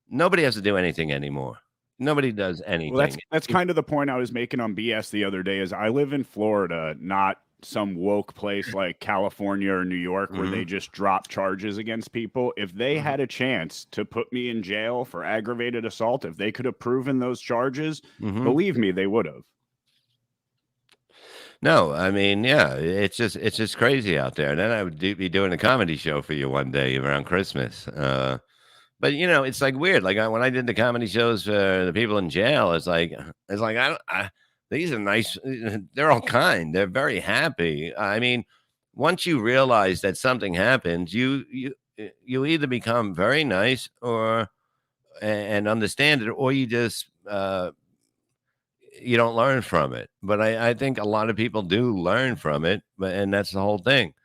Nobody has to do anything anymore. Nobody does anything. Well, that's kind of the point I was making on BS the other day. Is I live in Florida, not some woke place like California or New York where they just drop charges against people. If they had a chance to put me in jail for aggravated assault, if they could have proven those charges, believe me, they would have. No, I mean, yeah, it's just crazy out there. And then I would be doing a comedy show for you one day around Christmas. But it's like weird. Like when I did the comedy shows for the people in jail, it's like these are nice. They're all kind. They're very happy. I mean, once you realize that something happens, you either become very nice and understand it, or you just you don't learn from it. But I think a lot of people do learn from it, and that's the whole thing.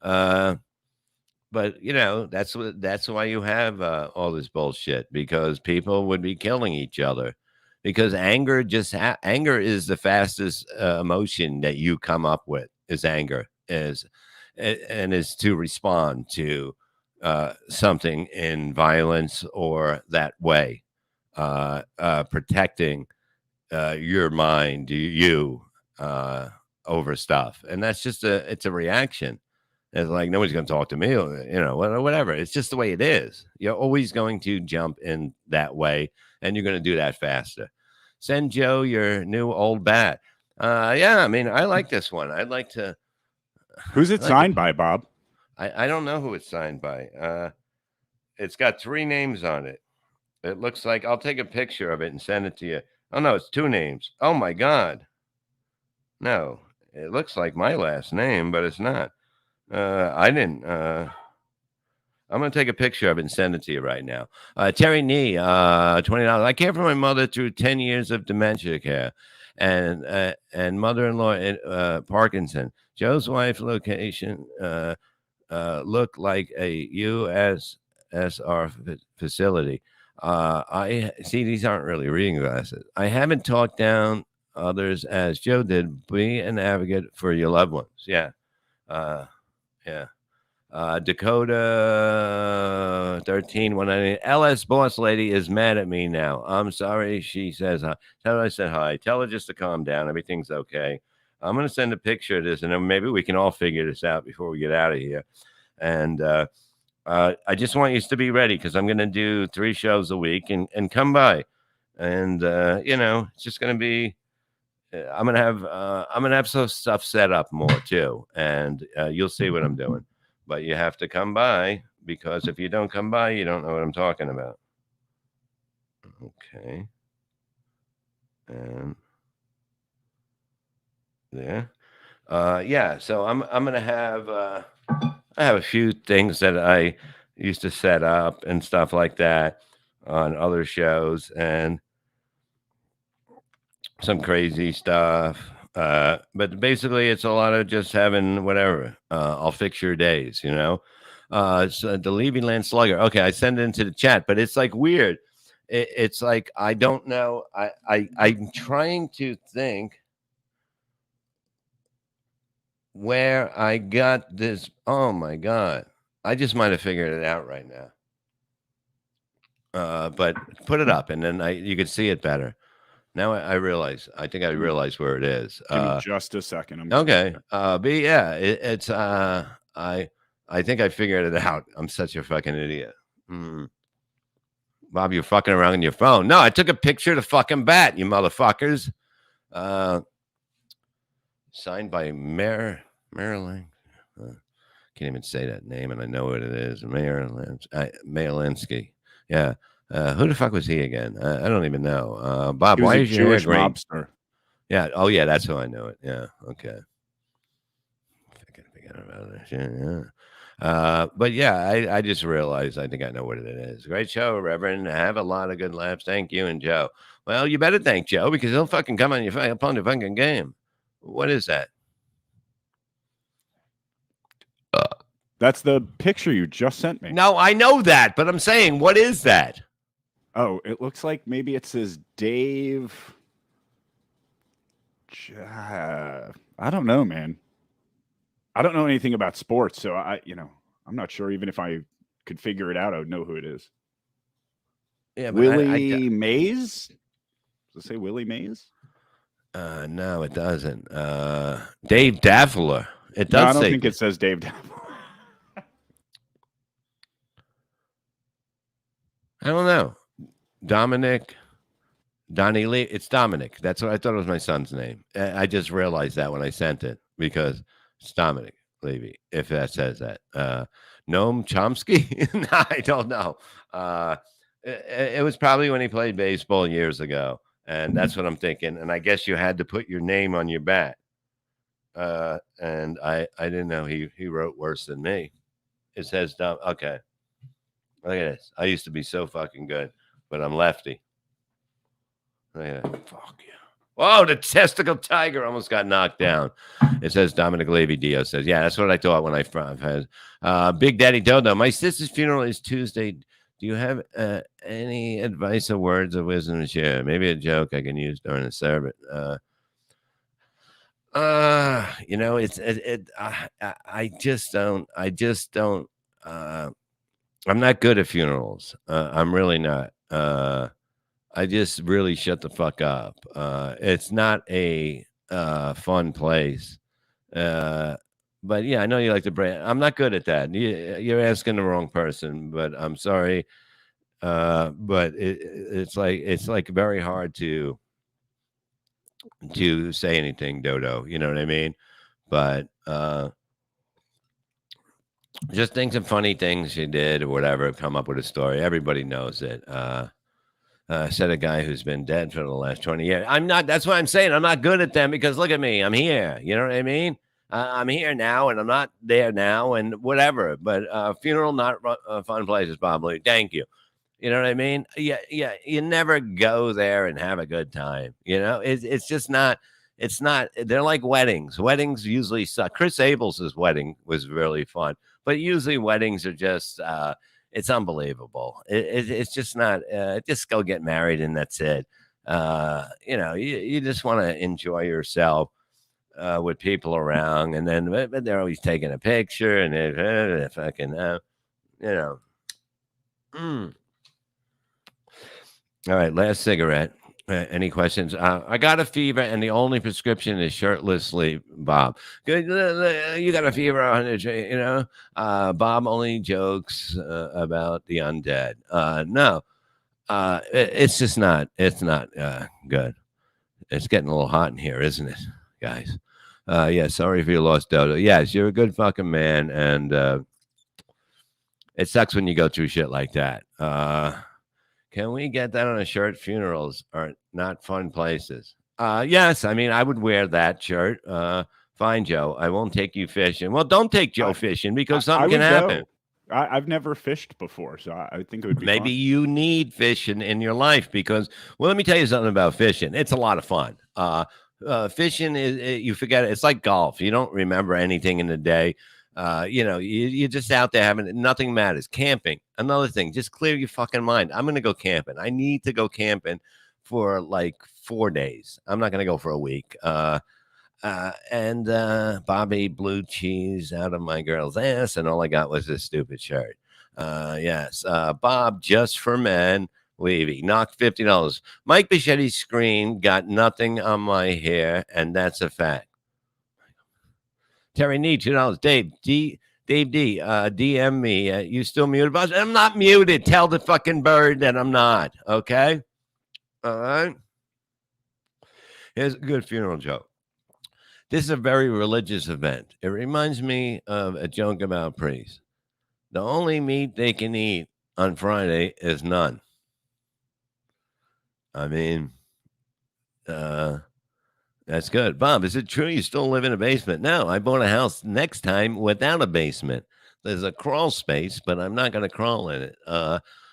But that's why you have all this bullshit, because people would be killing each other, because anger is the fastest emotion that you come up with is anger is to respond to something in violence or that way, protecting your mind, over stuff, and that's just it's a reaction. It's like nobody's going to talk to me, whatever. It's just the way it is. You're always going to jump in that way, and you're going to do that faster. Send Joe your new old bat. Yeah, I mean, I like this one. I'd like to. Who's it signed by, Bob? I don't know who it's signed by. It's got 3 names on it. It looks like I'll take a picture of it and send it to you. Oh, no, it's 2 names. Oh, my God. No, it looks like my last name, but it's not. I didn't. I'm going to take a picture of it and send it to you right now. Terry Nee, $20. I care for my mother through 10 years of dementia care and mother-in-law Parkinson. Joe's wife location looked like a USSR facility. I see these aren't really reading glasses. I haven't talked down others as Joe did. Be an advocate for your loved ones. Yeah. Yeah. Dakota 13 LS boss lady is mad at me now. I'm sorry. She says, tell her I said hi. Tell her just to calm down. Everything's okay. I'm going to send a picture of this, and then maybe we can all figure this out before we get out of here. And I just want you to be ready because I'm going to do 3 shows a week and come by. And, it's just going to be, I'm going to have some stuff set up more too. And you'll see what I'm doing. But you have to come by because if you don't come by, you don't know what I'm talking about. Okay. And there. Yeah. So I'm gonna have I have a few things that I used to set up and stuff like that on other shows and some crazy stuff. But basically, it's a lot of just having whatever. I'll fix your days, So the Levy Land Slugger. Okay, I send it into the chat, but it's like weird. It's like I don't know. I'm trying to think where I got this. Oh my god! I just might have figured it out right now. But put it up, and then you can see it better. Now I realize. I think I realize where it is. Give me just a second. Okay. But yeah, it's I think I figured it out. I'm such a fucking idiot. Bob, you're fucking around on your phone. No, I took a picture of the fucking bat, you motherfuckers. Signed by Marilyn. Can't even say that name, and I know what it is. Malinsky. Yeah. Who the fuck was he again? I don't even know. Bob, why is your hair green? Mobster. Yeah. Oh, yeah. That's how I know it. Yeah. Okay. I gotta forget about this. Yeah. But yeah, I just realized I think I know what it is. Great show, Reverend. Have a lot of good laughs. Thank you and Joe. Well, you better thank Joe because he'll fucking come on your fucking game. What is that? That's the picture you just sent me. No, I know that, but I'm saying, what is that? Oh, it looks like maybe it says Dave. I don't know, man. I don't know anything about sports, so I'm not sure. Even if I could figure it out, I would know who it is. Yeah, but Willie Mays. Does it say Willie Mays? No, it doesn't. Dave Daffler. It does. No, I don't think it says Dave Daffler. I don't know. Donnie Lee. It's Dominic. That's what I thought it was my son's name. I just realized that when I sent it because it's Dominic Levy. If that says that, Noam Chomsky. No, I don't know. It was probably when he played baseball years ago, and that's what I'm thinking. And I guess you had to put your name on your bat. And I didn't know he wrote worse than me. It says Dom. Okay. Look at this. I used to be so fucking good, but I'm lefty. Look at that. Fuck yeah. Whoa, the testicle tiger almost got knocked down. It says Dominic Levy Dio says, yeah, that's what I thought when I had Big Daddy Dodo. My sister's funeral is Tuesday. Do you have any advice or words of wisdom to share? Maybe a joke I can use during the service. I just don't. I'm not good at funerals. I'm really not. I just really shut the fuck up. It's not a fun place. But yeah, I know you like to brand. I'm not good at that. You're asking the wrong person, but I'm sorry. But it's like very hard to say anything, Dodo. You know what I mean? But just think of funny things you did or whatever. Come up with a story. Everybody knows it. Said a guy who's been dead for the last 20 years. I'm not. That's what I'm saying. I'm not good at them because look at me. I'm here. You know what I mean? I'm here now, and I'm not there now, and whatever. But funeral, not fun places, Bob Levy. Thank you. You know what I mean? Yeah. You never go there and have a good time. You know, it's just not. it's not. They're like weddings. Weddings usually suck. Chris Abels's wedding was really fun, but usually weddings are just. It's unbelievable. It's just not. Just go get married and that's it. You just want to enjoy yourself with people around, and then but they're always taking a picture and they're fucking, you know. All right, last cigarette. Any questions? I got a fever, and the only prescription is shirtless sleep. Bob, good. You got a fever, Bob only jokes about the undead. No, it's just not. It's not good. It's getting a little hot in here, isn't it, guys? Yeah. Sorry if you lost Dodo. Yes, you're a good fucking man, and it sucks when you go through shit like that. Can we get that on a shirt? Funerals are not fun places. Yes, I mean, I would wear that shirt. Fine, Joe. I won't take you fishing. Well, don't take Joe fishing because something can happen. I've never fished before, so I think it would be Maybe fun. you need fishing in your life because, well, let me tell you something about fishing. It's a lot of fun. Fishing is you forget it. It's like golf. You don't remember anything in the day. You're just out there having nothing matters. Camping, another thing, just clear your fucking mind. I'm going to go camping. I need to go camping for like 4 days. I'm not going to go for a week. And Bob ate blue cheese out of my girl's ass, and all I got was this stupid shirt. Yes. Bob, just for men. Levy, knocked $50. Mike Bichetti's screen got nothing on my hair, and that's a fact. Terry need $2. Dave D. DM me. You still muted, boss? I'm not muted. Tell the fucking bird that I'm not. Okay. All right. Here's a good funeral joke. This is a very religious event. It reminds me of a joke about priests. The only meat they can eat on Friday is none. I mean, that's good. Bob, is it true you still live in a basement? No, I bought a house next time without a basement. There's a crawl space, but I'm not going to crawl in it.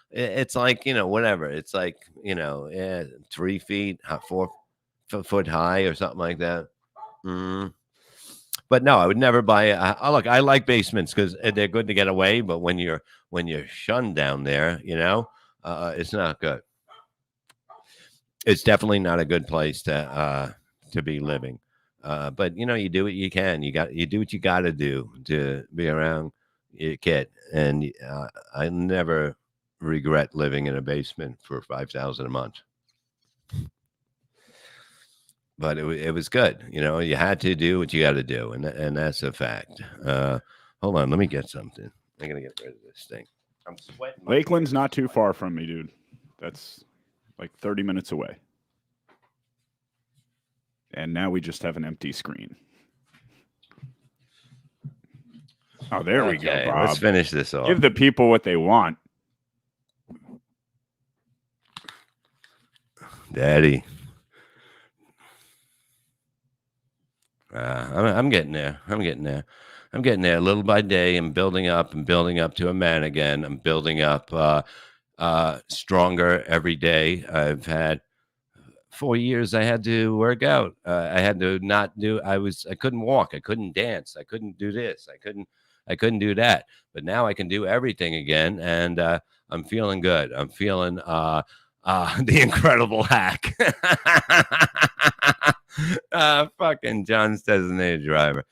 It's like, whatever. It's like, 3 feet, 4 foot high or something like that. But no, I would never buy. Look, I like basements because they're good to get away. But when you're shunned down there, it's not good. It's definitely not a good place to be living. But you do what you can. You do what you got to do to be around your kid. And I never regret living in a basement for $5,000 a month. But it was good. You had to do what you got to do, and that's a fact. Hold on, let me get something. I'm gonna get rid of this thing. I'm sweating. Lakeland's not too far from me, dude. That's like 30 minutes away. And now we just have an empty screen. Oh, there we go, Bob. Let's finish this off. Give the people what they want. Daddy. I'm getting there. I'm getting there little by day. I'm building up to a man again. I'm building up stronger every day. I've had 4 years I had to work out. I had to not do. I couldn't walk. I couldn't dance. I couldn't do this. I couldn't do that. But now I can do everything again, and I'm feeling good. I'm feeling the Incredible Hack. Fucking John's designated driver.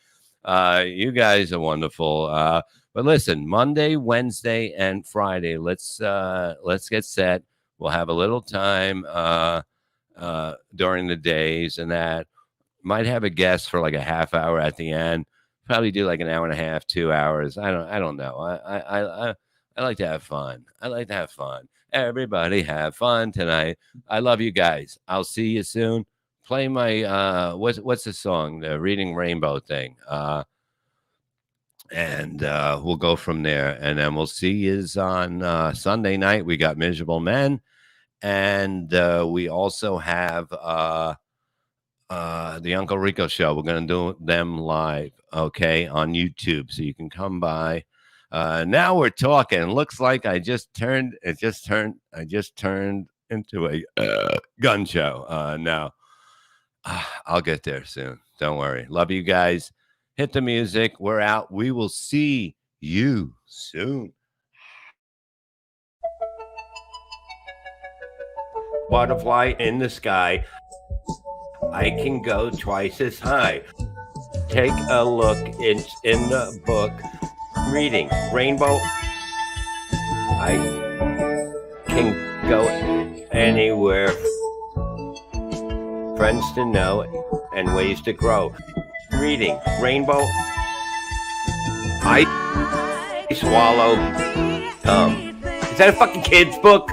You guys are wonderful. But listen, Monday, Wednesday, and Friday, let's get set. We'll have a little time during the days, and that might have a guest for like a half hour at the end. Probably do like an hour and a half, 2 hours. I don't know. I like to have fun. Everybody have fun tonight. I love you guys. I'll see you soon. Play my what's the song? The Reading Rainbow thing. And we'll go from there. And then we'll see you on Sunday night. We got Miserable Men. And we also have the Uncle Rico show. We're going to do them live, okay, on YouTube. So you can come by. Now we're talking. Looks like I just turned into a gun show now. I'll get there soon. Don't worry. Love you guys. Hit the music. We're out. We will see you soon. Butterfly in the sky. I can go twice as high. Take a look. It's in the book. Reading. Rainbow. I can go anywhere. Friends to know and ways to grow. Reading. Rainbow. I swallow Is that a fucking kid's book?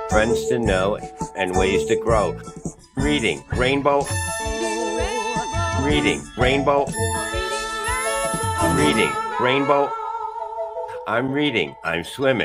Friends to know and ways to grow. Reading. Rainbow. Reading. Rainbow. Reading. Rainbow. I'm reading. I'm swimming.